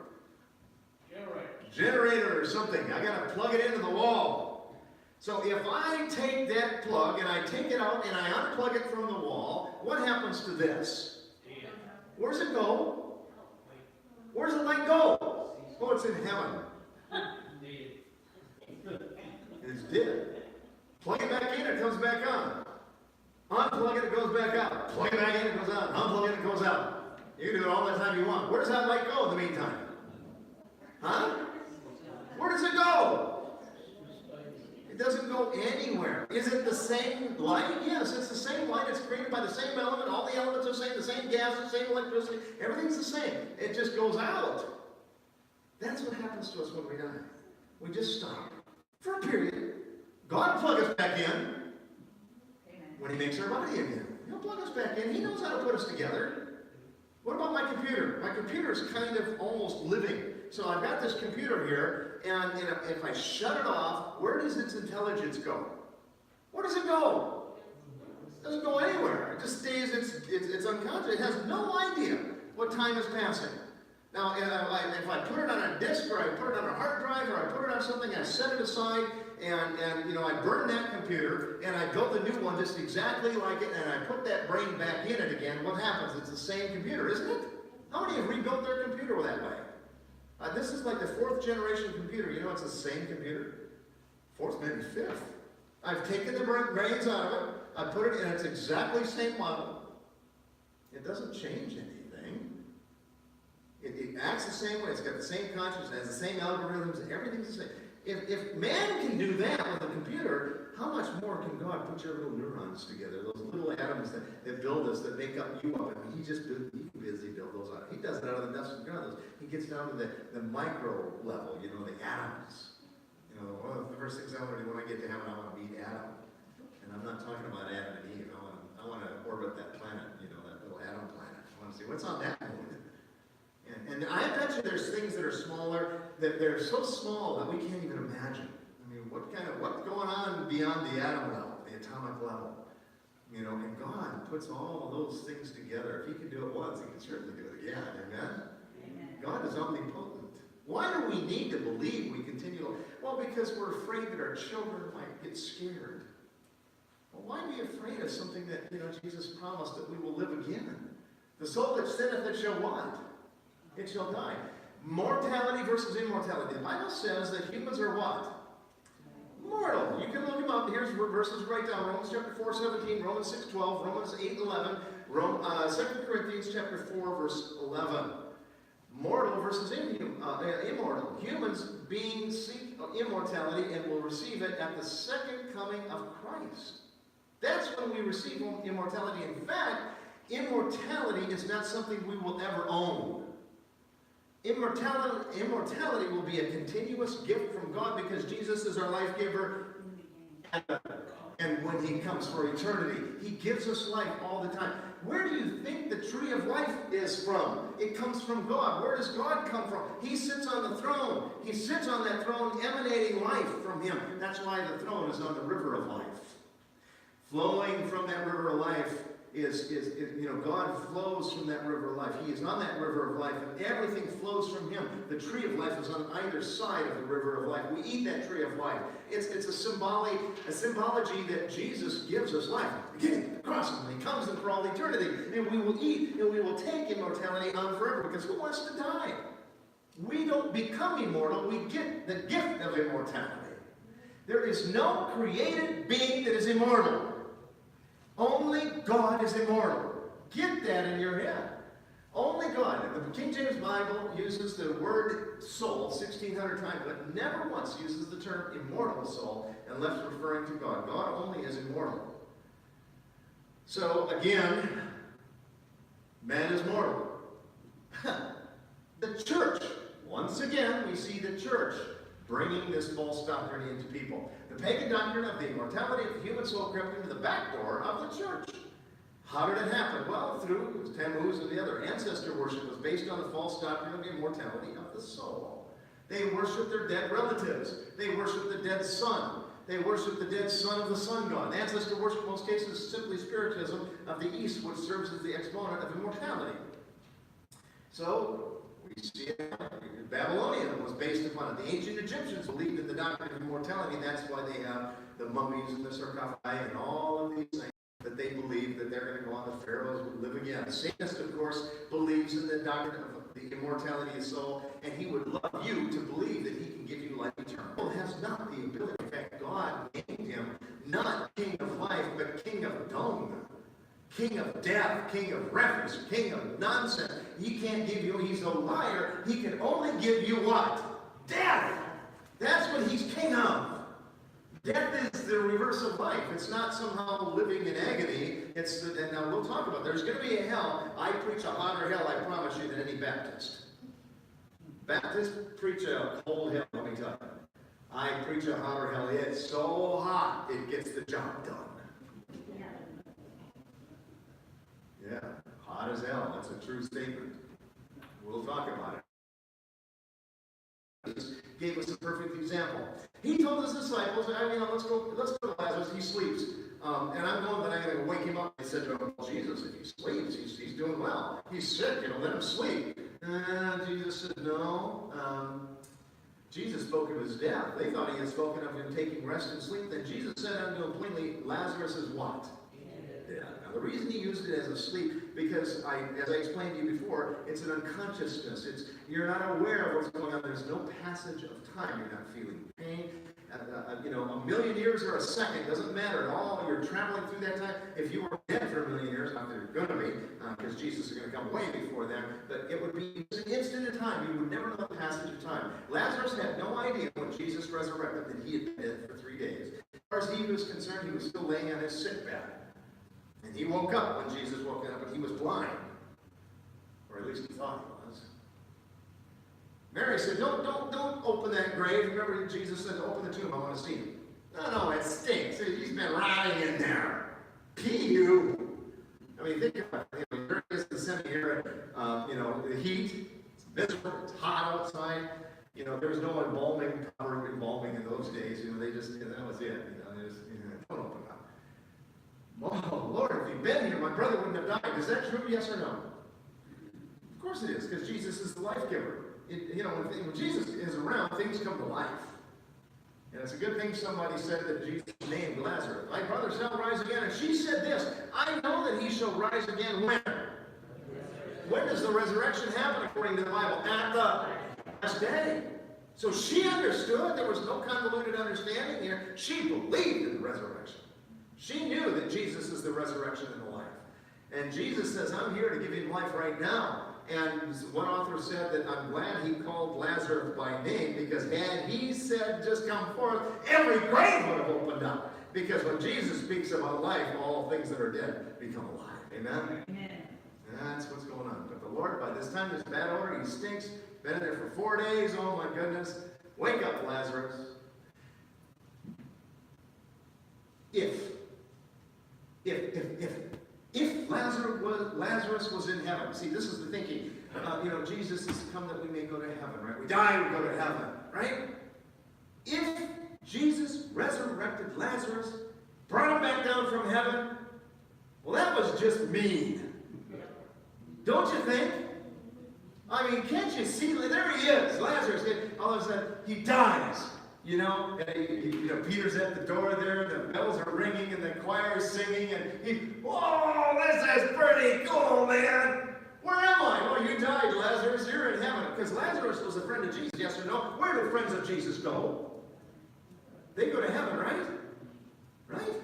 Generator or something. I got to plug it into the wall. So if I take that plug and I take it out and I unplug it from the wall, what happens to this? Where's it go? Where's the light go? Oh, it's in heaven. It's dead. Plug it back in, it comes back on. Unplug it, it goes back out. Plug it back in, it goes out. Unplug it, it goes out. You can do it all the time you want. Where does that light go in the meantime? Huh? Where does it go? It doesn't go anywhere. Is it the same light? Yes, it's the same light. It's created by the same element. All the elements are the same. The same gas, the same electricity. Everything's the same. It just goes out. That's what happens to us when we die. We just stop for a period. God plug us back in when He makes our body again. He'll plug us back in. He knows how to put us together. What about my computer? My computer is kind of almost living. So I've got this computer here, and if I shut it off, where does its intelligence go? Where does it go? It doesn't go anywhere. It just stays, it's unconscious. It has no idea what time is passing. Now, if I put it on a disk, or I put it on a hard drive, or I put it on something, I set it aside, and you know, I burn that computer, and I build a new one just exactly like it, and I put that brain back in it again, what happens? It's the same computer, isn't it? How many have rebuilt their computer that way? This is like the 4th generation computer. You know, it's the same computer. 4th, maybe 5th. I've taken the brains out of it. I put it in its exactly same model. It doesn't change anything. It acts the same way. It's got the same consciousness. It has the same algorithms. Everything's the same. If man can do that with a computer, how much more can God put your little neurons together? Those little atoms that build us, that make up you up. I mean, he can busy build those out. He does it out of the dust of the ground. He gets down to the micro level, you know, the atoms. You know, one of the first things I want to do when I get to heaven, I want to meet Adam. And I'm not talking about Adam and Eve. I want to orbit that planet, you know, that little Adam planet. I want to see what's on that moon. And I bet you there's things that are smaller, that they're so small that we can't even imagine. I mean, what's going on beyond the atom level, the atomic level? You know, and God puts all those things together. If He can do it once, He can certainly do it again. Amen? Amen. God is omnipotent. Why do we need to believe we continue? Well, because we're afraid that our children might get scared. Well, why be afraid of something that, you know, Jesus promised that we will live again? The soul that sinneth, it shall what? It shall die. Mortality versus immortality. The Bible says that humans are what? Mortal. You can look them up. Here's verses right down. Romans chapter 4:17, Romans 6:12, Romans 8:11, 2 Corinthians chapter 4, verse 11. Mortal versus immortal. Humans being seek immortality and will receive it at the second coming of Christ. That's when we receive immortality. In fact, immortality is not something we will ever own. Immortality will be a continuous gift from God because Jesus is our life giver. And when He comes for eternity, He gives us life all the time. Where do you think the tree of life is from? It comes from God. Where does God come from? He sits on the throne. He sits on that throne emanating life from Him. That's why the throne is on the river of life. Flowing from that river of life is you know, God flows from that river of life. He is on that river of life, and everything flows from Him. The tree of life is on either side of the river of life. We eat that tree of life. It's a symbology that Jesus gives us life. Beginning, across, and He comes in for all eternity, and we will eat, and we will take immortality on forever, because who wants to die? We don't become immortal, we get the gift of immortality. There is no created being that is immortal. Only God is immortal. Get that in your head. Only God. The King James Bible uses the word soul 1,600 times, but never once uses the term immortal soul unless referring to God. God only is immortal. So, again, man is mortal. The church. Once again, we see the church bringing this false doctrine into people. The pagan doctrine of the immortality of the human soul crept into the back door of the church. How did it happen? Well, through Tammuz and the other. Ancestor worship was based on the false doctrine of the immortality of the soul. They worshiped their dead relatives. They worshiped the dead sun. They worshiped the dead son of the sun god. Ancestor worship, in most cases, is simply spiritism of the East, which serves as the exponent of immortality. So, we see it. Babylonian was based upon it. The ancient Egyptians believed in the doctrine of immortality, and that's why they have the mummies and the sarcophagi and all of these things, that they believe that they're going to go on, the pharaohs would live again. The Satanist, of course, believes in the doctrine of the immortality of the soul, and he would love you to believe that he can give you life eternal. He has not the ability. In fact, God named him not king of life, but king of dung. King of death, king of refuse, king of nonsense. He can't give you, he's a liar. He can only give you what? Death! That's what he's king of. Death is the reverse of life. It's not somehow living in agony. And now we'll talk about it. There's going to be a hell. I preach a hotter hell, I promise you, than any Baptist. Baptists preach a cold hell, let me tell you. I preach a hotter hell. It's so hot, it gets the job done. Yeah, hot as hell. That's a true statement. We'll talk about it. Jesus gave us a perfect example. He told his disciples, let's go to Lazarus, he sleeps. And I'm going, but I'm going to wake him up. I said to him, well, Jesus, if he sleeps, he's doing well. He's sick, let him sleep. And Jesus said, no. Jesus spoke of his death. They thought he had spoken of him taking rest and sleep. Then Jesus said unto him plainly, Lazarus is what? Dead. Now the reason he used it as a sleep, because as I explained to you before, it's an unconsciousness. You're not aware of what's going on. There's no passage of time. You're not feeling pain. A million years or a second doesn't matter at all. You're traveling through that time. If you were dead for a million years, not that you're going to be, because Jesus is going to come way before them, but it would be an instant of time. You would never know the passage of time. Lazarus had no idea when Jesus resurrected that he had been dead for 3 days. As far as he was concerned, he was still laying on his sick bed. And he woke up when Jesus woke up, but he was blind. Or at least he thought he was. Mary said, don't open that grave. Remember Jesus said, open the tomb, I want to see him. No, it stinks. He's been rotting in there. P.U. I mean, think about it. During this semi-arid, the heat, it's miserable, it's hot outside. There was no embalming, proper embalming in those days. They just, that was it. Don't open up. Oh, Lord, if you'd been here, my brother wouldn't have died. Is that true, yes or no? Of course it is, because Jesus is the life giver. When Jesus is around, things come to life. And it's a good thing somebody said that Jesus named Lazarus. My brother shall rise again. And she said this, I know that he shall rise again when? When does the resurrection happen according to the Bible? At the last day. So she understood. There was no convoluted understanding here. She believed in the resurrection. She knew that Jesus is the resurrection and the life. And Jesus says, I'm here to give you life right now. And one author said that I'm glad he called Lazarus by name, because had he said, just come forth, every grave would have opened up. Because when Jesus speaks about life, all things that are dead become alive. Amen? Amen. That's what's going on. But the Lord, by this time, there's bad odor. He stinks. Been in there for 4 days. Oh, my goodness. Wake up, Lazarus. If Lazarus was in heaven, see, this is the thinking. Jesus has come that we may go to heaven, right? We die, we go to heaven, right? If Jesus resurrected Lazarus, brought him back down from heaven, well, that was just mean. Don't you think? I mean, can't you see? There he is, Lazarus. All of a sudden, he dies. And Peter's at the door there, the bells are ringing, and the choir is singing, and whoa, this is pretty cool, man. Where am I? Oh, you died, Lazarus. You're in heaven. Because Lazarus was a friend of Jesus, yes or no? Where do friends of Jesus go? They go to heaven, right? Right?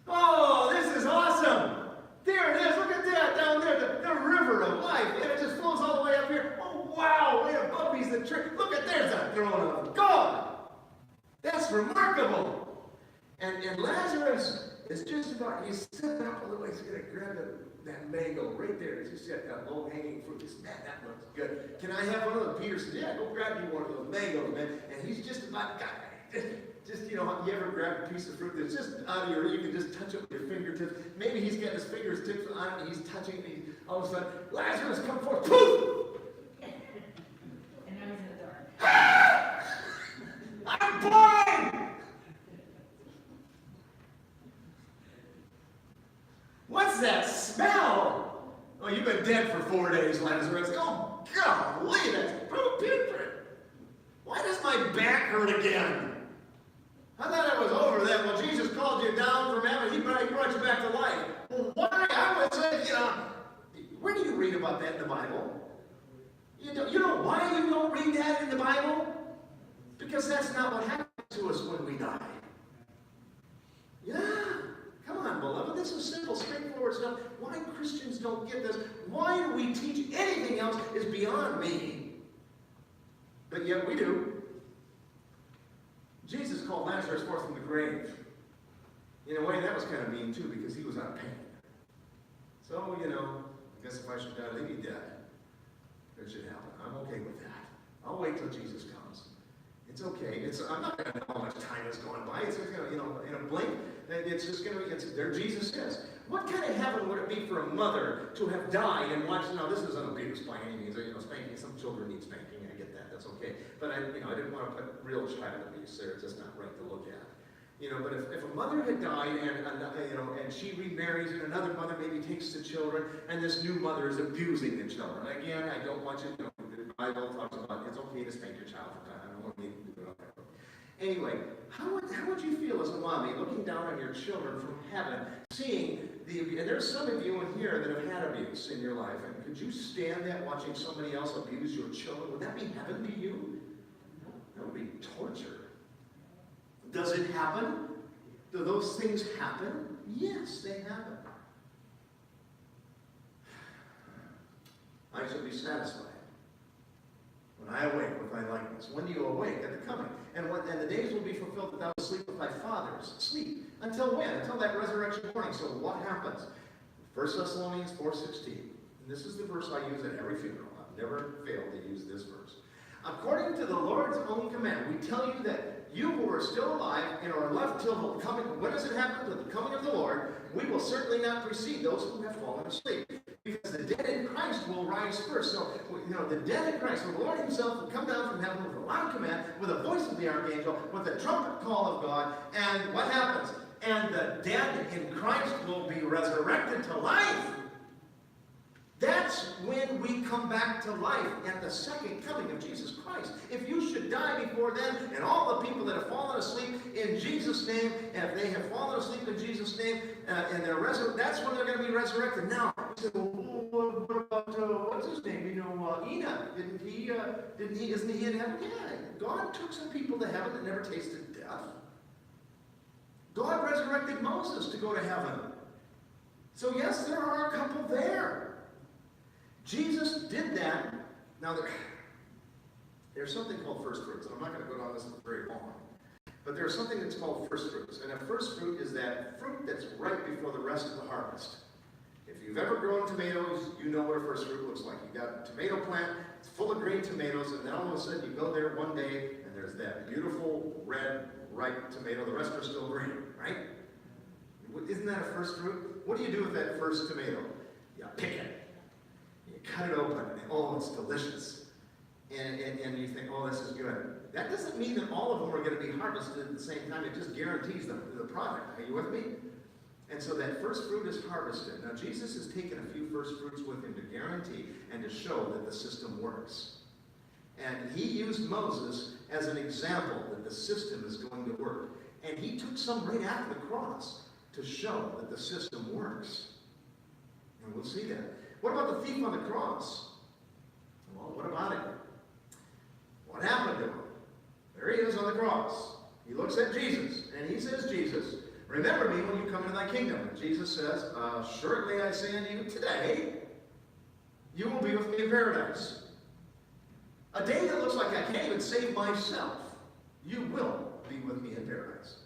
Oh, this is awesome. There it is. Look at that down there, the river of life. And it just flows all the way up here. Oh, wow. Way above me's the tree. Look at there's the throne of God. That's remarkable. And Lazarus is just about, he's sitting up a little, he's going to grab that mango right there. He's just got that low-hanging fruit. He says, man, that looks good. Can I have one of those? Peter says, yeah, go grab you one of those mangoes, man. And he's just about, you ever grab a piece of fruit that's just out of you can just touch it with your fingertips. Maybe he's got his fingertips on it, and he's touching it, and all of a sudden, Lazarus, come forth. Poof! And now he's in the dark. I'm blind! What's that smell? Oh, you've been dead for 4 days, Lazarus. Oh, golly, that's putrid. Why does my back hurt again? I thought it was over then. Well, Jesus called you down from heaven. He brought you back to life. Well, why? I would say, where do you read about that in the Bible? You know why you don't read that in the Bible? Because that's not what happens to us when we die. Yeah. Come on, beloved. This is simple, straightforward stuff. Why Christians don't get this, why do we teach anything else is beyond me. but yet we do. Jesus called Lazarus forth from the grave. In a way, that was kind of mean too, because he was out of pain. So, I guess if I should die, leave me dead. It should happen. I'm okay with that. I'll wait till Jesus comes. It's okay. I'm not going to know how much time is going by. It's just going to, in a blink, it's just going to be, there Jesus is. What kind of heaven would it be for a mother to have died and watched? Now, this isn't abuse by any means. Spanking, some children need spanking. I get that. That's okay. But I didn't want to put real child abuse there. It's just not right to look at. But if a mother had died and she remarries and another mother maybe takes the children and this new mother is abusing the children. Again, I don't want you to the Bible talks about it's okay to spank your child from time. I don't want to do it. Anyway, how would you feel as a mommy looking down on your children from heaven, seeing the abuse? And there's some of you in here that have had abuse in your life. And could you stand that watching somebody else abuse your children? Would that be heaven to you? That would be torture. Does it happen? Do those things happen? Yes, they happen. I shall be satisfied when I awake with thy likeness. When do you awake? At the coming. And the days will be fulfilled that thou wilt sleep with thy fathers. Sleep. Until when? Until that resurrection morning. So what happens? 1 Thessalonians 4:16. And this is the verse I use at every funeral. I've never failed to use this verse. According to the Lord's own command, we tell you that you who are still alive and are left till the coming, when does it happen? To the coming of the Lord, we will certainly not precede those who have fallen asleep. Because the dead in Christ will rise first. So, the dead in Christ, the Lord himself will come down from heaven with a loud command, with the voice of the archangel, with the trumpet call of God. And what happens? And the dead in Christ will be resurrected to life. That's when we come back to life at the second coming of Jesus Christ. If you should die before then, and all the people that have fallen asleep in Jesus' name, and if they have fallen asleep in Jesus' name, and they're that's when they're going to be resurrected. Now, you say, well, what about, what's his name? Enoch. Isn't he in heaven? Yeah, God took some people to heaven that never tasted death. God resurrected Moses to go to heaven. So yes, there are a couple there. Jesus did that. Now, there's something called first fruits, and I'm not going to go down this very long. But there's something that's called first fruits. And a first fruit is that fruit that's right before the rest of the harvest. If you've ever grown tomatoes, you know what a first fruit looks like. You've got a tomato plant, it's full of green tomatoes, and then all of a sudden you go there one day, and there's that beautiful red, ripe tomato. The rest are still green, right? Isn't that a first fruit? What do you do with that first tomato? You pick it. Cut it open, and oh, it's delicious. And you think, oh, this is good. That doesn't mean that all of them are going to be harvested at the same time. It just guarantees the product. Are you with me? And so that first fruit is harvested. Now, Jesus has taken a few first fruits with him to guarantee and to show that the system works. And he used Moses as an example that the system is going to work. And he took some right after the cross to show that the system works. And we'll see that. What about the thief on the cross? Well, what about him? What happened to him? There he is on the cross. He looks at Jesus, and he says, Jesus, remember me when you come into thy kingdom. And Jesus says, surely I say unto you, today, you will be with me in paradise. A day that looks like I can't even save myself, you will be with me in paradise.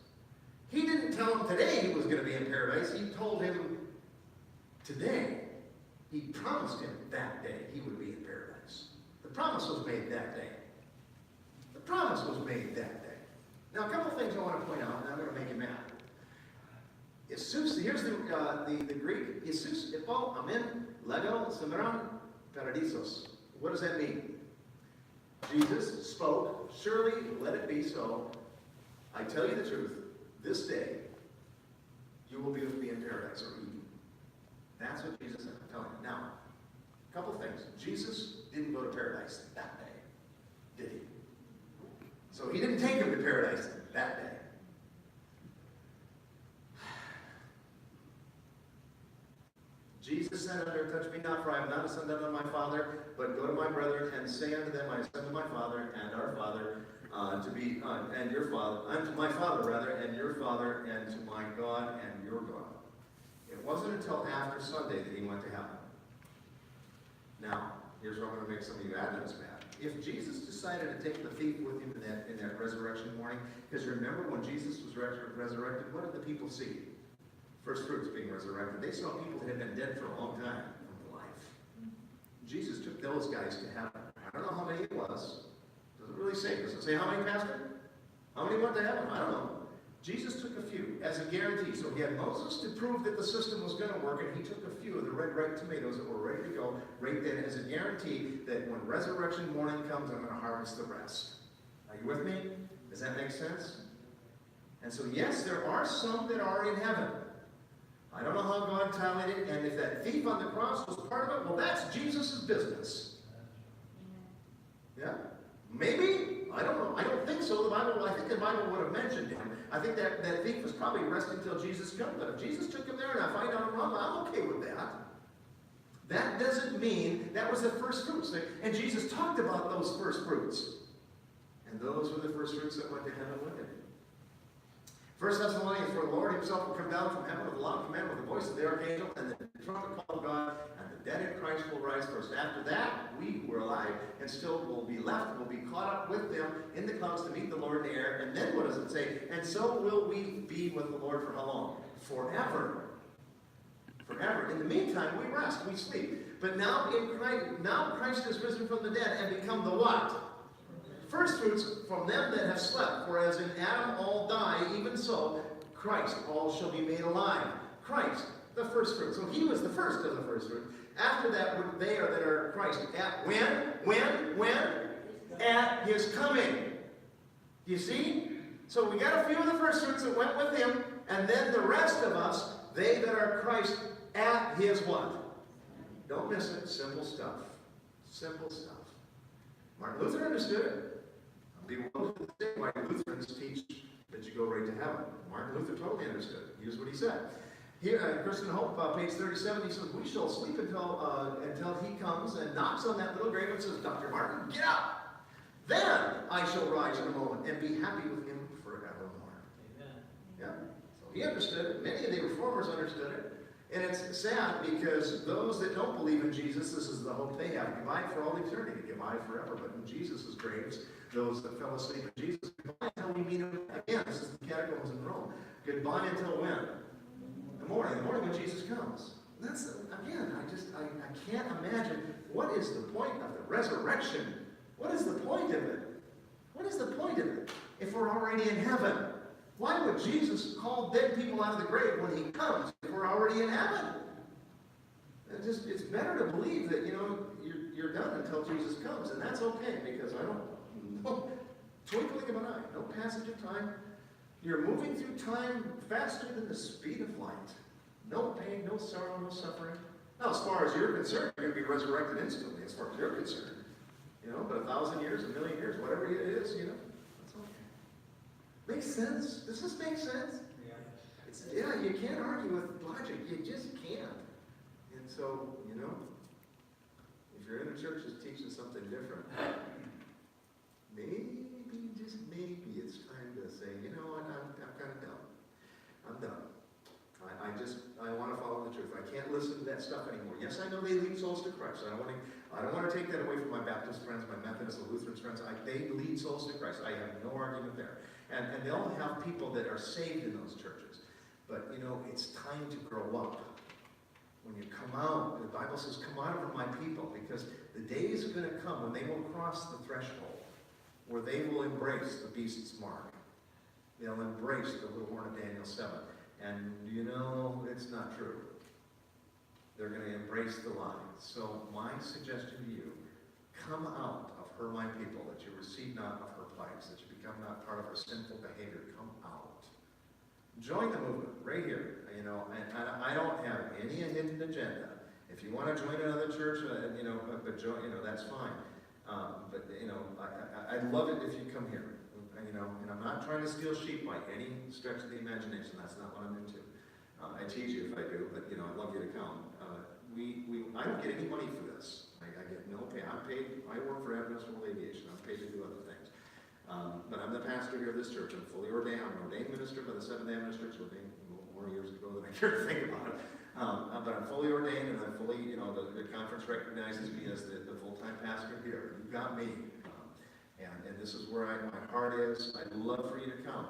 He didn't tell him today he was going to be in paradise. He told him today. He promised him that day he would be in paradise. The promise was made that day. The promise was made that day. Now, a couple of things I want to point out, and I'm going to make you mad. Here's the Greek. Jesus, ipo, amen, lego, semeran, paradisos. What does that mean? Jesus spoke, surely let it be so. I tell you the truth, this day you will be with me in paradise, or Eden. That's what Jesus said. I'm telling you. Now, a couple things. Jesus didn't go to paradise that day, did he? So he didn't take him to paradise that day. Jesus said unto her, touch me not, for I have not ascended unto my Father, but go to my brethren and say unto them, I ascend to my Father and our Father, and your Father, unto my Father rather, and your Father, and to my God and your God. It wasn't until after Sunday that he went to heaven. Now, here's where I'm going to make some of you Adventists mad. If Jesus decided to take the thief with him in that resurrection morning, because remember when Jesus was resurrected, what did the people see? First fruits being resurrected. They saw people that had been dead for a long time from the life. Jesus took those guys to heaven. I don't know how many it was. Doesn't really say. Does it say how many, Pastor? How many went to heaven? I don't know. Jesus took a few as a guarantee. So he had Moses to prove that the system was going to work, and he took a few of the red ripe tomatoes that were ready to go right then as a guarantee that when resurrection morning comes, I'm going to harvest the rest. Are you with me? Does that make sense? And so yes, there are some that are in heaven. I don't know how God tallied it, and if that thief on the cross was part of it, well, that's Jesus' business. Yeah? Maybe? I don't know. I don't think so. I think the Bible would have mentioned him. I think that thief was probably resting until Jesus comes. But if Jesus took him there and I find out I'm wrong, I'm okay with that. That doesn't mean that was the first fruits. And Jesus talked about those first fruits. And those were the first fruits that went to heaven with him. 1 Thessalonians, for the Lord himself will come down from heaven with a loud command, with the voice of the archangel, and the trumpet call of God, and the dead in Christ will rise first. After that, we who are alive and still will be left, will be caught up with them in the clouds to meet the Lord in the air. And then what does it say? And so will we be with the Lord for how long? Forever. Forever. In the meantime, we rest, we sleep. But now Christ has risen from the dead and become the what? First fruits from them that have slept, for as in Adam all die, even so Christ all shall be made alive. Christ, the first fruit. So he was the first of the first fruit. After that, they are that are Christ. At when? At his coming. You see? So we got a few of the first fruits that went with him, and then the rest of us, they that are Christ at his what? Don't miss it. Simple stuff. Simple stuff. Martin Luther understood it. Be willing to say why Lutherans teach that you go right to heaven. Martin Luther totally understood it. Here's what he said. Here, Christian Hope, page 37, he says, we shall sleep until he comes and knocks on that little grave and says, Dr. Martin, get up! Then I shall rise in a moment and be happy with him forevermore. Amen. Yeah. So he understood it. Many of the reformers understood it. And it's sad because those that don't believe in Jesus, this is the hope they have. Goodbye for all eternity. Goodbye forever. But in Jesus' graves, those that fell asleep in Jesus, goodbye until we meet him again. This is the catacombs in Rome. Goodbye until when? The morning when Jesus comes. That's, again, I can't imagine what is the point of the resurrection. What is the point of it? What is the point of it if we're already in heaven? Why would Jesus call dead people out of the grave when he comes if we're already in heaven? It's better to believe that, you're done until Jesus comes, and that's okay, because no twinkling of an eye, no passage of time. You're moving through time faster than the speed of light. No pain, no sorrow, no suffering. Now, as far as you're concerned, you're going to be resurrected instantly, as far as you're concerned. But 1,000 years, 1,000,000 years, whatever it is, that's okay. Makes sense? Does this make sense? Yeah. You can't argue with logic. You just can't. And so, if you're in a church that's teaching something different, maybe, just maybe, it's time to say, what, I'm kind of done. I'm done. I want to follow the truth. I can't listen to that stuff anymore. Yes, I know they lead souls to Christ. I don't want to take that away from my Baptist friends, my Methodist, the Lutheran friends. They lead souls to Christ. I have no argument there. And they'll have people that are saved in those churches. But, it's time to grow up. When you come out, the Bible says, come out of my people, because the day is going to come when they will cross the threshold, where they will embrace the beast's mark. They'll embrace the little horn of Daniel 7. And, it's not true. They're going to embrace the lie. So my suggestion to you, come out of her, my people, that you receive not of her plagues, that you become not part of her sinful behavior. Come out. Join the movement right here. And I don't have any hidden agenda. If you want to join another church, but join, that's fine. But I'd love it if you come here. And I'm not trying to steal sheep by any stretch of the imagination. That's not what I'm into. I tease you if I do, but I'd love you to come. I don't get any money for this. I get no pay. I'm paid. I work for Adventist World Aviation. I'm paid to do other things. But I'm the pastor here of this church. I'm fully ordained. I'm an ordained minister by the Seventh-day Adventist Church, ordained more years ago than I care to think about it. But I'm fully ordained, and I'm fully, the conference recognizes me as the full-time pastor here. You've got me. And this is where my heart is. I'd love for you to come.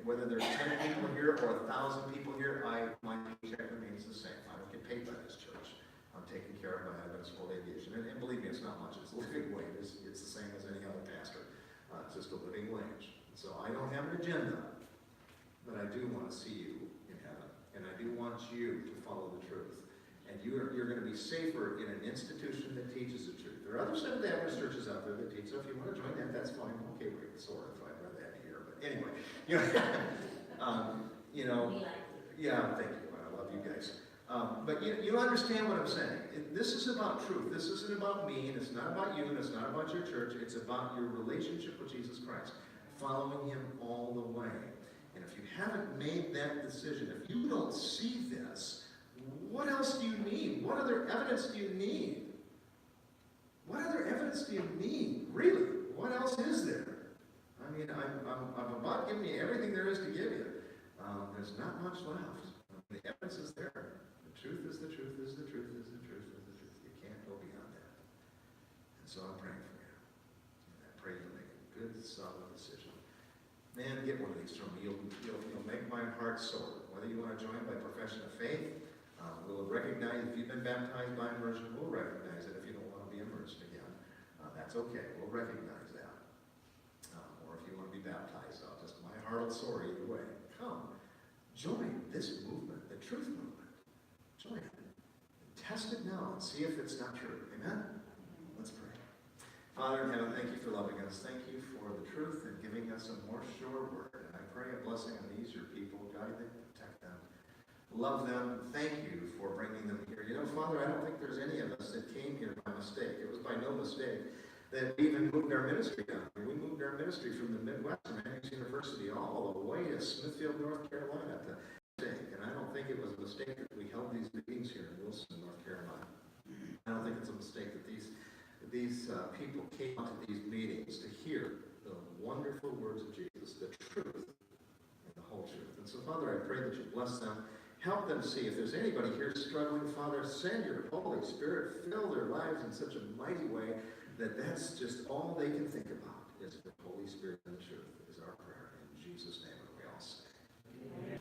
Whether there's 10 people here or 1,000 people here, my paycheck remains the same. I don't get paid by this church. I'm taken care of by Adventist World Aviation. And believe me, it's not much. It's a living wage. It's the same as any other pastor. It's just a living wage. So I don't have an agenda, but I do want to see you in heaven. And I do want you to follow the truth. And you're going to be safer in an institution that teaches the truth. There are other Seventh-day Adventist churches out there that teach. So if you want to join that, that's fine. I'm okay with it, sort of. I'd rather have you here. But anyway, yeah, thank you. I love you guys. But you understand what I'm saying. This is about truth. This isn't about me, and it's not about you, and it's not about your church. It's about your relationship with Jesus Christ, following him all the way. And if you haven't made that decision, if you don't see this, what else do you need? What other evidence do you need? What other evidence do you need? Really? What else is there? I mean, I'm about giving you everything there is to give you. There's not much left. The evidence is there. The truth is the truth is the truth is the truth is the truth. You can't go beyond that. And so I'm praying for you. And I pray you'll make a good, solid decision. Man, get one of these from me. You'll make my heart soar. Whether you want to join by profession of faith, we'll recognize if you've been baptized by immersion, we'll recognize it. If you don't want to be immersed again, that's okay. We'll recognize that. Or if you want to be baptized, my heart will soar either way. Come, join this movement, the truth movement. Join it. Test it now and see if it's not true. Amen? Let's pray. Father in heaven, thank you for loving us. Thank you for the truth and giving us a more sure word. And I pray a blessing on these, your people. Guide them, protect them. Love them. Thank you for bringing them here. Father, I don't think there's any of us that came here by mistake. It was by no mistake that we even moved our ministry down here. We moved our ministry from the Midwest and Andrews University all the way to Smithfield, North Carolina to mistake. And I don't think it was a mistake that we held these meetings here in Wilson, North Carolina. I don't think it's a mistake that these people came to these meetings to hear the wonderful words of Jesus, the truth, and the whole truth. And so, Father, I pray that you bless them. Help them see. If there's anybody here struggling, Father, send your Holy Spirit. Fill their lives in such a mighty way that that's just all they can think about is the Holy Spirit and the truth is our prayer. In Jesus' name, we all say. Amen.